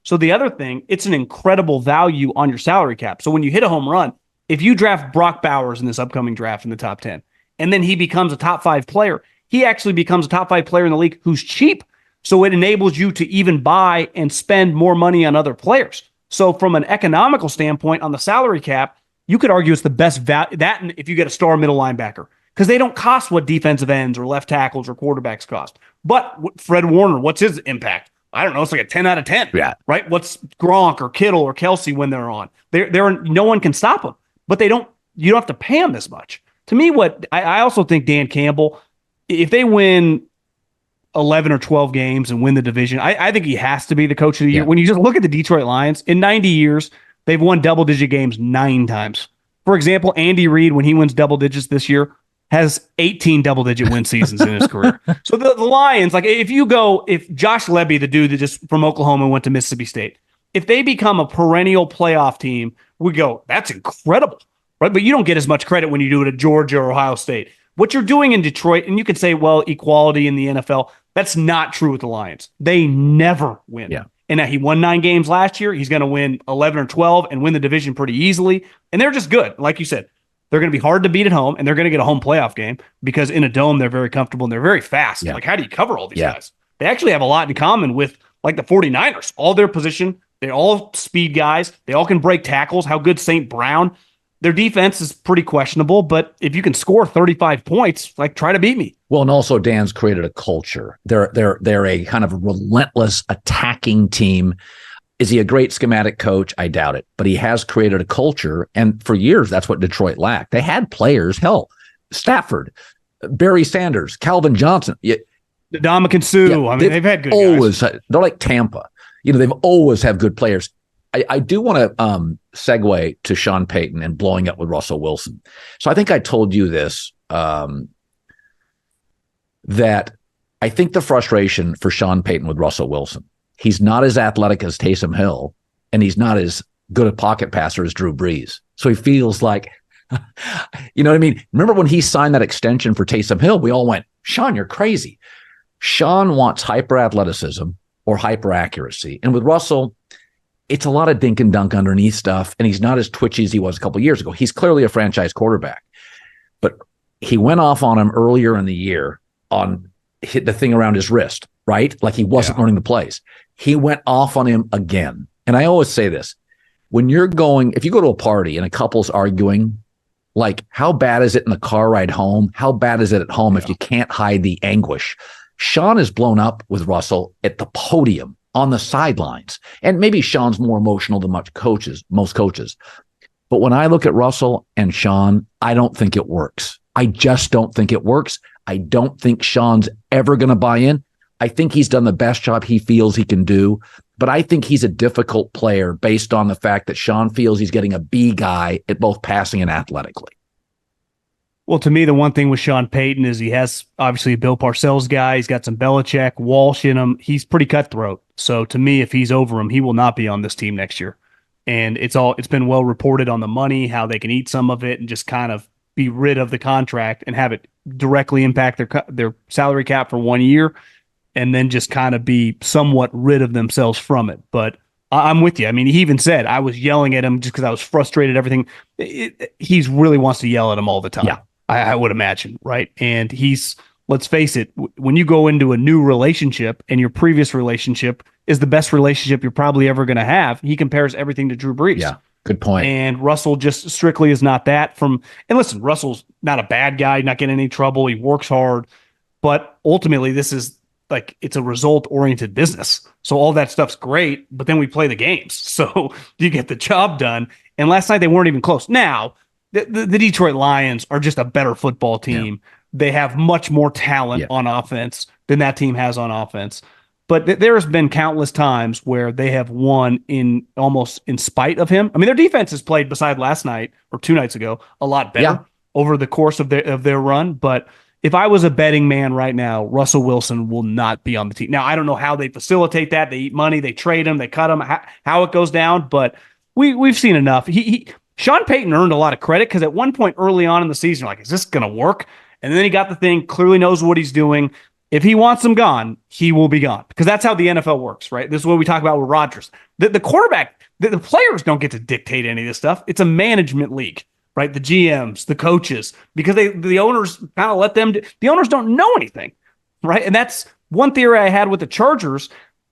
So the other thing, it's an incredible value on your salary cap. So when you hit a home run, if you draft Brock Bowers in this upcoming draft in the top 10, and then he becomes a top 5 player, he actually becomes a top 5 player in the league who's cheap. So it enables you to even buy and spend more money on other players. So from an economical standpoint on the salary cap, you could argue it's the best value. That, and if you get a star middle linebacker, because they don't cost what defensive ends or left tackles or quarterbacks cost. But Fred Warner, what's his impact? I don't know. It's like a 10 out of 10, right? What's Gronk or Kittle or Kelsey when they're on? No one can stop them, but you don't have to pay them this much. To me, I also think Dan Campbell, if they win 11 or 12 games and win the division, I think he has to be the coach of the year. When you just look at the Detroit Lions, in 90 years, they've won double-digit games 9 times. For example, Andy Reid, when he wins double digits this year, has 18 double-digit win seasons in his career. So the Lions, like if Josh Lebby, the dude that just from Oklahoma went to Mississippi State, if they become a perennial playoff team, we go, that's incredible, right? But you don't get as much credit when you do it at Georgia or Ohio State. What you're doing in Detroit, and you could say, well, equality in the NFL, that's not true with the Lions. They never win. Yeah. And now he won 9 games last year. He's going to win 11 or 12 and win the division pretty easily. And they're just good. Like you said, they're going to be hard to beat at home, and they're going to get a home playoff game because in a dome, they're very comfortable and they're very fast. Yeah. Like, how do you cover all these guys? They actually have a lot in common with like the 49ers. All their position, they're all speed guys. They all can break tackles. How good St. Brown. Their defense is pretty questionable, but if you can score 35 points, like try to beat me. Well, and also Dan's created a culture. They're a kind of relentless attacking team. Is he a great schematic coach? I doubt it, but he has created a culture. And for years, that's what Detroit lacked. They had players, Stafford, Barry Sanders, Calvin Johnson. Ndamukong Suh. I mean, they've had good guys. They're like Tampa. They've always have good players. I do want to segue to Sean Payton and blowing up with Russell Wilson. So I think I told you this, that I think the frustration for Sean Payton with Russell Wilson He's not as athletic as Taysom Hill, and he's not as good a pocket passer as Drew Brees. So he feels like, you know what I mean? Remember when he signed that extension for Taysom Hill, we all went, Sean, you're crazy. Sean wants hyper athleticism or hyper accuracy. And with Russell, it's a lot of dink and dunk underneath stuff. And he's not as twitchy as he was a couple of years ago. He's clearly a franchise quarterback, but he went off on him earlier in the year on hit the thing around his wrist, right? Like he wasn't learning the plays. He went off on him again. And I always say this, when you're going, if you go to a party and a couple's arguing, like how bad is it in the car ride home? How bad is it at home if you can't hide the anguish? Sean is blown up with Russell at the podium on the sidelines. And maybe Sean's more emotional than most coaches. But when I look at Russell and Sean, I don't think it works. I just don't think it works. I don't think Sean's ever going to buy in. I think he's done the best job he feels he can do. But I think he's a difficult player based on the fact that Sean feels he's getting a B guy at both passing and athletically. Well, to me, the one thing with Sean Payton is he has obviously a Bill Parcells guy. He's got some Belichick, Walsh in him. He's pretty cutthroat. So to me, if he's over him, he will not be on this team next year. And it's been well reported on the money, how they can eat some of it and just kind of be rid of the contract and have it directly impact their salary cap for 1 year, and then just kind of be somewhat rid of themselves from it. But I'm with you. I mean, he even said, I was yelling at him just because I was frustrated, everything. He really wants to yell at him all the time. Yeah. I would imagine, right? And let's face it, when you go into a new relationship and your previous relationship is the best relationship you're probably ever going to have, he compares everything to Drew Brees. Yeah, good point. And Russell just strictly is not that. And listen, Russell's not a bad guy, not getting any trouble. He works hard. But ultimately, this is like, it's a result-oriented business. So all that stuff's great, but then we play the games. So you get the job done. And last night, they weren't even close. Now, the Detroit Lions are just a better football team. Yeah. They have much more talent on offense than that team has on offense. But there has been countless times where they have won almost in spite of him. I mean, their defense has played, beside last night or 2 nights ago, a lot better over the course of their run. But if I was a betting man right now, Russell Wilson will not be on the team. Now, I don't know how they facilitate that. They eat money, they trade him, they cut him, how it goes down. But we've seen enough. Sean Payton earned a lot of credit because at one point early on in the season, like, is this going to work? And then he got the thing, clearly knows what he's doing. If he wants him gone, he will be gone, because that's how the NFL works, right? This is what we talk about with Rodgers. The quarterback, the players don't get to dictate any of this stuff. It's a management league, right? The GMs, the coaches, because the owners kind of let them the owners don't know anything, right? And that's one theory I had with the Chargers,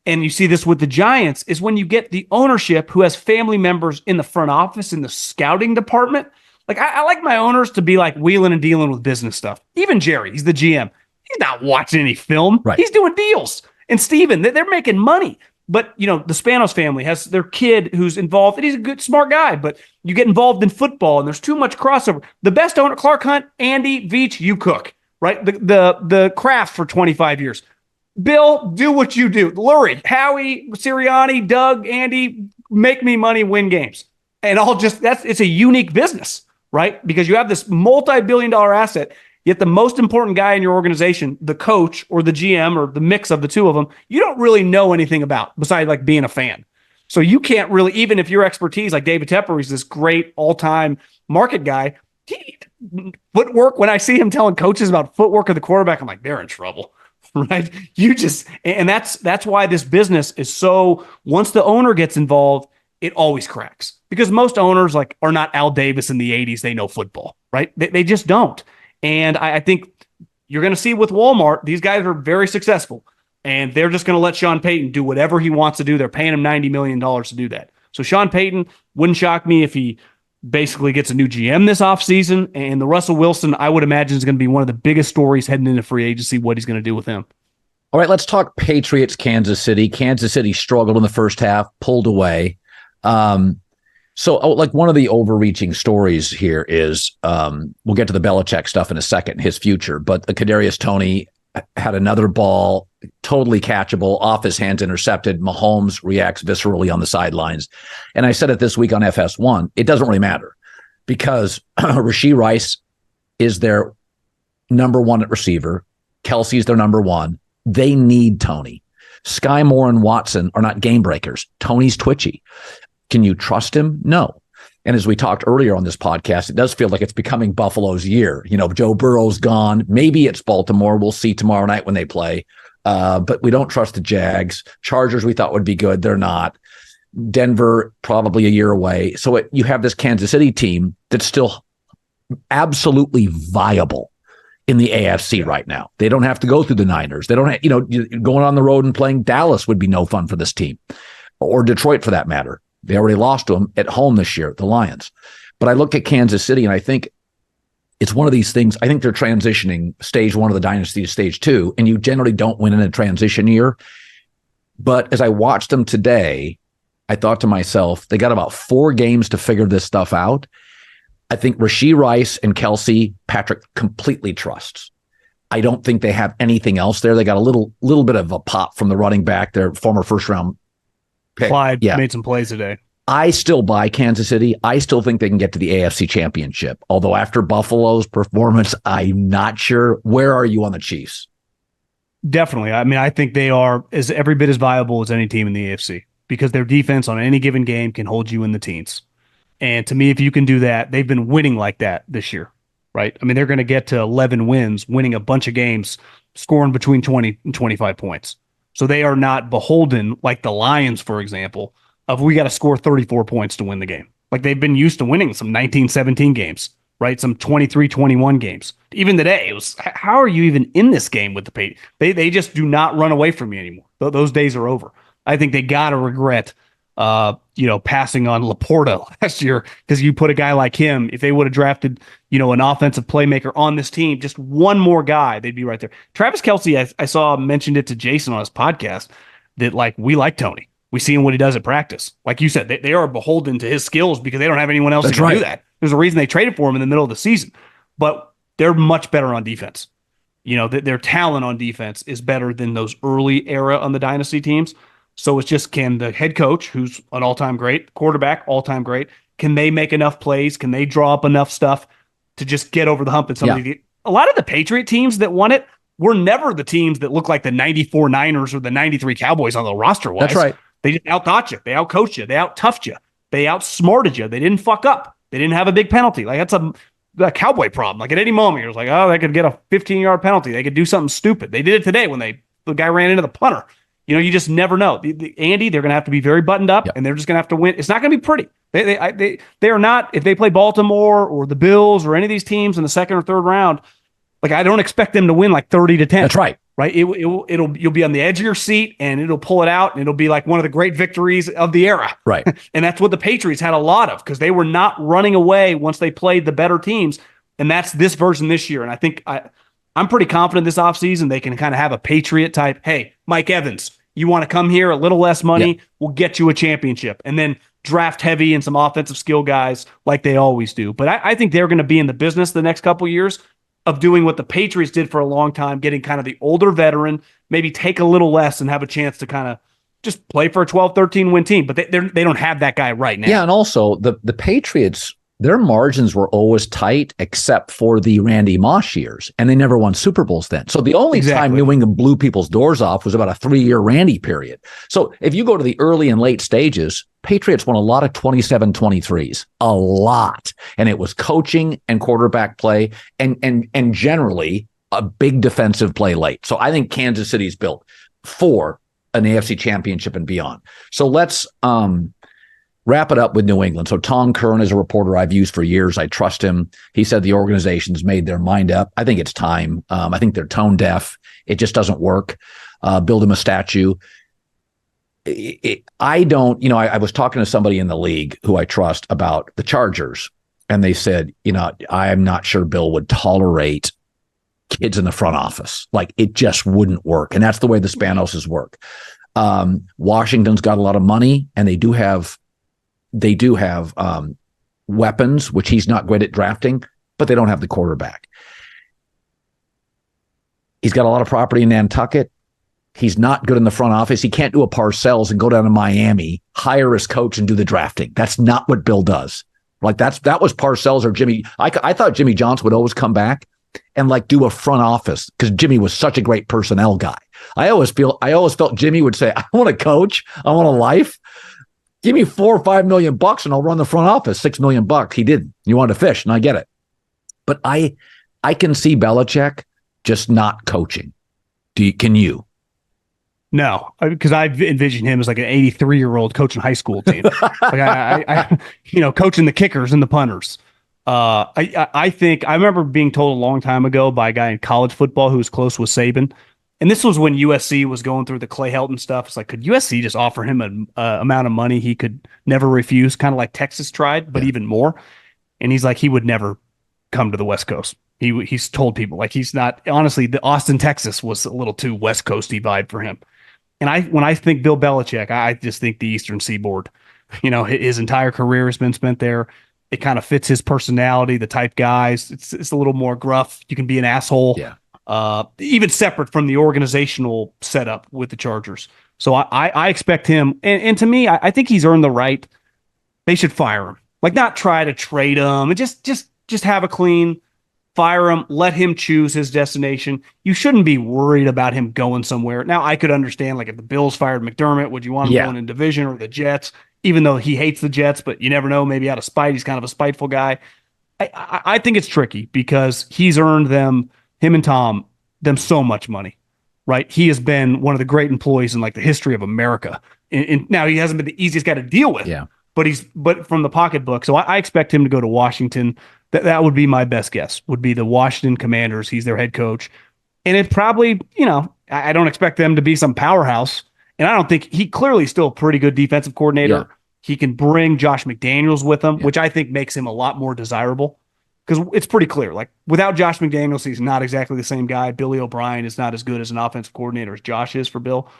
and you see this with the Giants, is when you get the ownership who has family members in the front office, in the scouting department. Like, I like my owners to be like wheeling and dealing with business stuff. Even Jerry, he's the GM. He's not watching any film. Right. He's doing deals. And Steven, they're making money. But, the Spanos family has their kid who's involved, and he's a good, smart guy, but you get involved in football, and there's too much crossover. The best owner, Clark Hunt, Andy, Veach, you cook, right? The craft for 25 years. Bill, do what you do. Lurie, Howie, Sirianni, Doug, Andy, make me money, win games. And it's a unique business, right? Because you have this multi-billion-dollar asset, yet the most important guy in your organization, the coach or the GM or the mix of the two of them, you don't really know anything about besides like being a fan. So you can't really, even if your expertise, like David Tepper, he's this great all-time market guy, footwork, when I see him telling coaches about footwork of the quarterback, I'm like, they're in trouble. Right? And that's why this business is so, once the owner gets involved, it always cracks, because most owners are not Al Davis in the 80s. They know football, right? They just don't. And I think you're going to see with Walmart, these guys are very successful, and they're just going to let Sean Payton do whatever he wants to do. They're paying him $90 million to do that. So Sean Payton, wouldn't shock me if he basically gets a new GM this offseason. And the Russell Wilson, I would imagine, is going to be one of the biggest stories heading into free agency, what he's going to do with him. All right, let's talk Patriots, Kansas City. Kansas City struggled in the first half, pulled away. So one of the overreaching stories here is, we'll get to the Belichick stuff in a second, his future, but Kadarius Toney had another ball, totally catchable, off his hands, intercepted. Mahomes reacts viscerally on the sidelines. And I said it this week on FS1, it doesn't really matter, because Rashee Rice is their number one at receiver. Kelsey's their number one. They need Toney. Sky Moore and Watson are not game breakers. Tony's twitchy. Can you trust him? No. And as we talked earlier on this podcast, it does feel like it's becoming Buffalo's year. Joe Burrow's gone. Maybe it's Baltimore. We'll see tomorrow night when they play. But we don't trust the Jags. Chargers we thought would be good. They're not. Denver, probably a year away. So you have this Kansas City team that's still absolutely viable in the AFC right now. They don't have to go through the Niners. They don't have, going on the road and playing Dallas would be no fun for this team, or Detroit for that matter. They already lost to them at home this year, the Lions. But I look at Kansas City and I think it's one of these things. I think they're transitioning stage one of the dynasty to stage two, and you generally don't win in a transition year. But as I watched them today, I thought to myself, they got about 4 games to figure this stuff out. I think Rashee Rice and Kelsey Patrick completely trusts. I don't think they have anything else there. They got a little bit of a pop from the running back, their former first round pick. Clyde made some plays today. I still buy Kansas City. I still think they can get to the AFC Championship. Although after Buffalo's performance, I'm not sure. Where are you on the Chiefs? Definitely. I mean, I think they are every bit as viable as any team in the AFC because their defense on any given game can hold you in the teens. And to me, if you can do that, they've been winning like that this year, right? I mean, they're going to get to 11 wins, winning a bunch of games, scoring between 20 and 25 points. So they are not beholden like the Lions, for example, of we got to score 34 points to win the game. Like they've been used to winning some 19-17 games, right? Some 23-21 games. Even today, it was, how are you even in this game with the Patriots? They just do not run away from you anymore. Those days are over. I think they got to regret passing on Laporta last year because you put a guy like him, if they would have drafted, an offensive playmaker on this team, just one more guy, they'd be right there. Travis Kelce, I saw mentioned it to Jason on his podcast that we like Tony. We see him what he does at practice. Like you said, they are beholden to his skills because they don't have anyone else who can do that. There's a reason they traded for him in the middle of the season, but they're much better on defense. Their talent on defense is better than those early era on the dynasty teams. So it's just, can the head coach, who's an all-time great, quarterback, all-time great, can they make enough plays? Can they draw up enough stuff to just get over the hump? And a lot of the Patriot teams that won it were never the teams that look like the 94 Niners or the 93 Cowboys on the roster was. That's right. They just out-thought you. They out-coached you. They out-toughed you. They outsmarted you. They didn't fuck up. They didn't have a big penalty. That's a Cowboy problem. At any moment, you're they could get a 15-yard penalty. They could do something stupid. They did it today when the guy ran into the punter. You just never know. Andy, they're going to have to be very buttoned up, and they're just going to have to win. It's not going to be pretty. They are not. If they play Baltimore or the Bills or any of these teams in the second or third round, I don't expect them to win 30-10. That's right. Right. You'll be on the edge of your seat, and it'll pull it out, and it'll be one of the great victories of the era. Right. And that's what the Patriots had a lot of because they were not running away once they played the better teams, and that's this version this year. And I think I'm pretty confident this offseason they can kind of have a Patriot type. Hey, Mike Evans, you want to come here, a little less money, we'll get you a championship. And then draft heavy and some offensive skill guys like they always do. But I think they're going to be in the business the next couple of years of doing what the Patriots did for a long time, getting kind of the older veteran, maybe take a little less and have a chance to kind of just play for a 12-13 win team. But they don't have that guy right now. Yeah, and also the Patriots, their margins were always tight except for the Randy Moss years, and they never won Super Bowls then. So the only time New England blew people's doors off was about a 3-year Randy period. So if you go to the early and late stages, Patriots won a lot of 27-23s, a lot. And it was coaching and quarterback play and generally a big defensive play late. So I think Kansas City's built for an AFC championship and beyond. So let's wrap it up with New England. So Tom Curran is a reporter I've used for years. I trust him. He said the organization's made their mind up. I think it's time. I think they're tone deaf. It just doesn't work. Build him a statue. I was talking to somebody in the league who I trust about the Chargers, and they said, I am not sure Bill would tolerate kids in the front office. It just wouldn't work. And that's the way the Spanoses work. Washington's got a lot of money, and they do have weapons, which he's not great at drafting, but they don't have the quarterback. He's got a lot of property in Nantucket. He's not good in the front office. He can't do a Parcells and go down to Miami, hire his coach, and do the drafting. That's not what Bill does. That was Parcells or Jimmy. I thought Jimmy Johnson would always come back and do a front office because Jimmy was such a great personnel guy. I always felt Jimmy would say, I want to coach. I want a life. Give me $4 or $5 million and I'll run the front office. $6 million. He didn't. You wanted to fish, and I get it. But I can see Belichick just not coaching. Can you? No, because I envision him as like an 83-year-old coaching high school team. Like I coaching the kickers and the punters. I think I remember being told a long time ago by a guy in college football who was close with Saban, and this was when USC was going through the Clay Helton stuff. It's like, could USC just offer him an amount of money he could never refuse, kind of like Texas tried, but even more? And he's like, he would never come to the West Coast. He's told people, like, he's not, honestly, the Austin, Texas was a little too West Coasty vibe for him. And when I think Bill Belichick, I just think the Eastern Seaboard. His entire career has been spent there. It kind of fits his personality, the type guys. It's a little more gruff. You can be an asshole. Yeah. Even separate from the organizational setup with the Chargers. So I expect him. And to me, I think he's earned the right. They should fire him. Like, not try to trade him and just have a clean. Fire him, let him choose his destination. You shouldn't be worried about him going somewhere. Now, I could understand, like, if the Bills fired McDermott, would you want him going in division, or the Jets, even though he hates the Jets, but you never know, maybe out of spite, he's kind of a spiteful guy. I think it's tricky because he's earned him and Tom, them so much money, right? He has been one of the great employees in, like, the history of America. And now he hasn't been the easiest guy to deal with, but from the pocketbook. So I expect him to go to Washington. That would be my best guess, would be the Washington Commanders. He's their head coach. And it probably, I don't expect them to be some powerhouse. And I don't think he clearly still a pretty good defensive coordinator. Yeah. He can bring Josh McDaniels with him, which I think makes him a lot more desirable, because it's pretty clear. Like, without Josh McDaniels, he's not exactly the same guy. Billy O'Brien is not as good as an offensive coordinator as Josh is for Bill.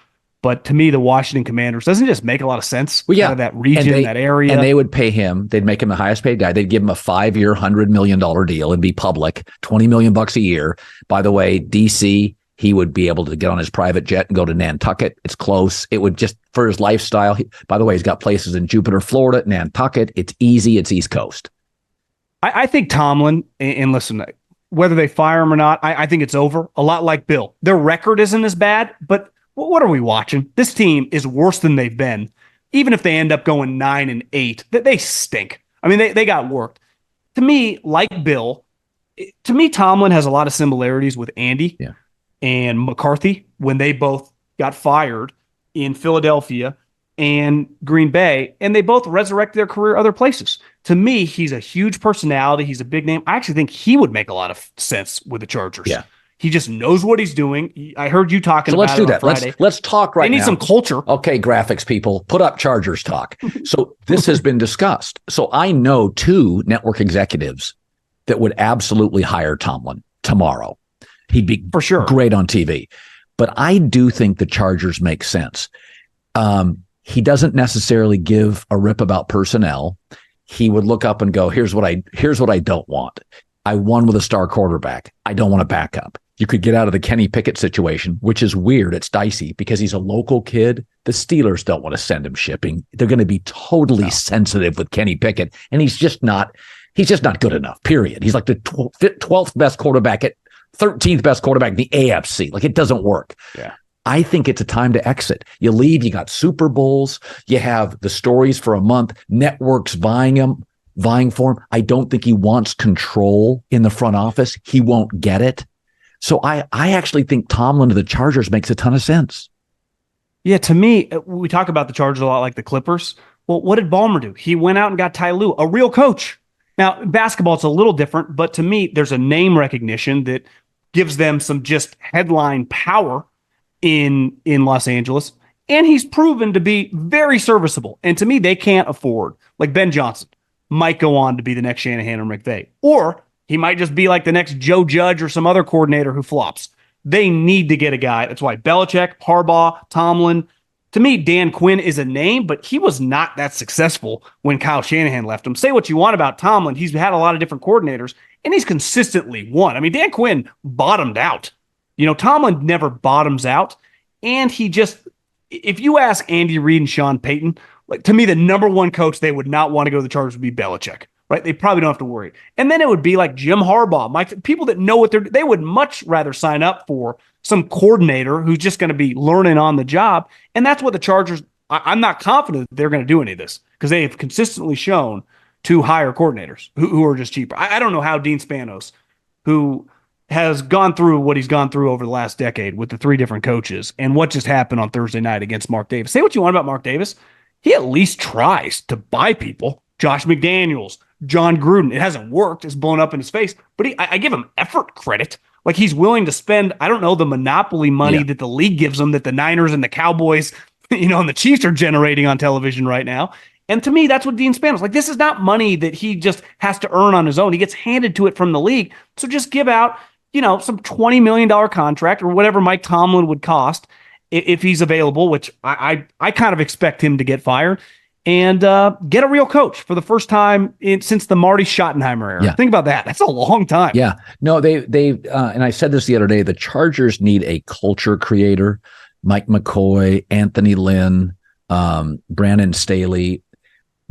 But to me, the Washington Commanders doesn't just make a lot of sense. Well, out of that region, that area. And they would pay him. They'd make him the highest paid guy. They'd give him a 5-year, $100 million deal and be public, $20 million a year. By the way, DC, he would be able to get on his private jet and go to Nantucket. It's close. It would just, for his lifestyle. By the way, he's got places in Jupiter, Florida, Nantucket. It's easy. It's East Coast. I think Tomlin, and listen, whether they fire him or not, I think it's over. A lot like Bill. Their record isn't as bad, but what are we watching? This team is worse than they've been. Even if they end up going 9-8, they stink. I mean, they got worked. To me, like Bill, Tomlin has a lot of similarities with Andy and McCarthy when they both got fired in Philadelphia and Green Bay, and they both resurrected their career other places. To me, he's a huge personality. He's a big name. I actually think he would make a lot of sense with the Chargers. Yeah. He just knows what he's doing. I heard you talking about it on Friday. Let's talk right now. They need some culture. Okay, graphics people, put up Chargers talk. So this has been discussed. So I know 2 network executives that would absolutely hire Tomlin tomorrow. He'd be for sure great on TV. But I do think the Chargers make sense. He doesn't necessarily give a rip about personnel. He would look up and go, here's what I don't want. I won with a star quarterback. I don't want to back up. You could get out of the Kenny Pickett situation, which is weird. It's dicey because he's a local kid. The Steelers don't want to send him shipping. They're going to be totally sensitive with Kenny Pickett, and he's just not good enough, period. He's like the 12th best quarterback, 13th best quarterback in the AFC. Like, it doesn't work. Yeah. I think it's a time to exit. You leave, you got Super Bowls, you have the stories for a month, networks vying for him. I don't think he wants control in the front office. He won't get it. So I actually think Tomlin to the Chargers makes a ton of sense. Yeah, to me, we talk about the Chargers a lot like the Clippers. Well, what did Ballmer do? He went out and got Ty Lue, a real coach. Now, basketball, it's a little different, but to me, there's a name recognition that gives them some just headline power in Los Angeles. And he's proven to be very serviceable. And to me, they can't afford, like Ben Johnson might go on to be the next Shanahan or McVay. Or he might just be like the next Joe Judge or some other coordinator who flops. They need to get a guy. That's why Belichick, Harbaugh, Tomlin. To me, Dan Quinn is a name, but he was not that successful when Kyle Shanahan left him. Say what you want about Tomlin. He's had a lot of different coordinators, and he's consistently won. I mean, Dan Quinn bottomed out. Tomlin never bottoms out. And he just, if you ask Andy Reid and Sean Payton, like, to me, the number one coach they would not want to go to the Chargers would be Belichick. right? They probably don't have to worry. And then it would be like Jim Harbaugh, people that know what they would much rather sign up for some coordinator who's just going to be learning on the job. And that's what the Chargers, I'm not confident that they're going to do any of this because they have consistently shown to hire coordinators who are just cheaper. I don't know how Dean Spanos, who has gone through what he's gone through over the last decade with the 3 different coaches and what just happened on Thursday night against Mark Davis. Say what you want about Mark Davis. He at least tries to buy people. Josh McDaniels, John Gruden. It hasn't worked. It's blown up in his face. But I give him effort credit. Like he's willing to spend, I don't know, the monopoly money that the league gives him that the Niners and the Cowboys, and the Chiefs are generating on television right now. And to me, that's what Dean Spanos, like this is not money that he just has to earn on his own. He gets handed to it from the league. So just give out some $20 million contract or whatever Mike Tomlin would cost if he's available, which I kind of expect him to get fired, and get a real coach for the first time since the Marty Schottenheimer era. Yeah. Think about that. That's a long time. Yeah. No, they and I said this the other day, the Chargers need a culture creator. Mike McCoy, Anthony Lynn, Brandon Staley.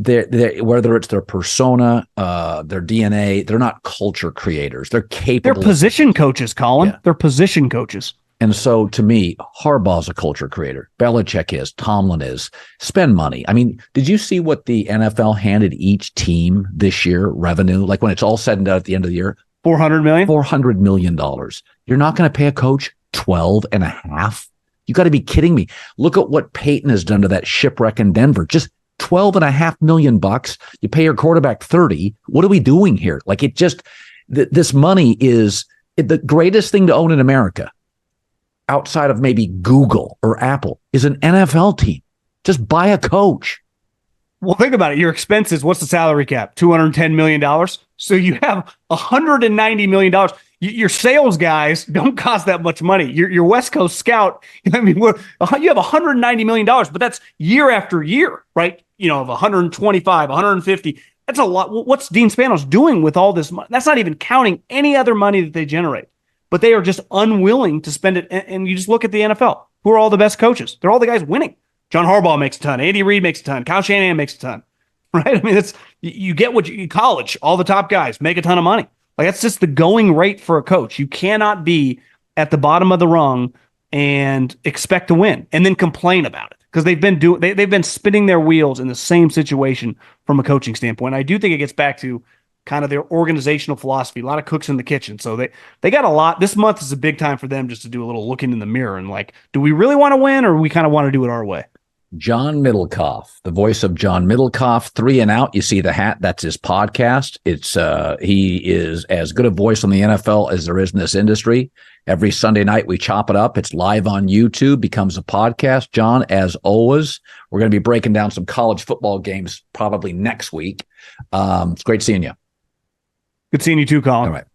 Whether it's their persona, their DNA, they're not culture creators. They're capable. They're position coaches, Colin. Yeah. They're position coaches. And so to me, Harbaugh's a culture creator. Belichick is. Tomlin is. Spend money. I mean, did you see what the NFL handed each team this year revenue? Like when it's all said and done at the end of the year? $400 million? $400 million. You're not going to pay a coach 12 and a half? You got to be kidding me. Look at what Peyton has done to that shipwreck in Denver. Just $12.5 million. You pay your quarterback 30. What are we doing here? Like this money is the greatest thing to own in America outside of maybe Google or Apple is an NFL team. Just buy a coach. Well, think about it. Your expenses, what's the salary cap? $210 million. So you have $190 million. Your sales guys don't cost that much money. Your West Coast scout, you have $190 million, but that's year after year, right? Of 125, 150. That's a lot. What's Dean Spanos doing with all this money? That's not even counting any other money that they generate. But they are just unwilling to spend it. And you just look at the NFL. Who are all the best coaches? They're all the guys winning. John Harbaugh makes a ton. Andy Reid makes a ton. Kyle Shanahan makes a ton. Right? I mean, you get what you college. All the top guys make a ton of money. Like that's just the going rate for a coach. You cannot be at the bottom of the rung and expect to win and then complain about it because they've been spinning their wheels in the same situation from a coaching standpoint. I do think it gets back to kind of their organizational philosophy. A lot of cooks in the kitchen. So they got a lot. This month is a big time for them just to do a little looking in the mirror and like, do we really want to win or we kind of want to do it our way? John Middlekauff, the voice of John Middlekauff, 3 and Out. You see the hat. That's his podcast. He is as good a voice on the NFL as there is in this industry. Every Sunday night we chop it up. It's live on YouTube, becomes a podcast. John, as always, we're going to be breaking down some college football games probably next week. It's great seeing you. Good seeing you too, Colin. All right.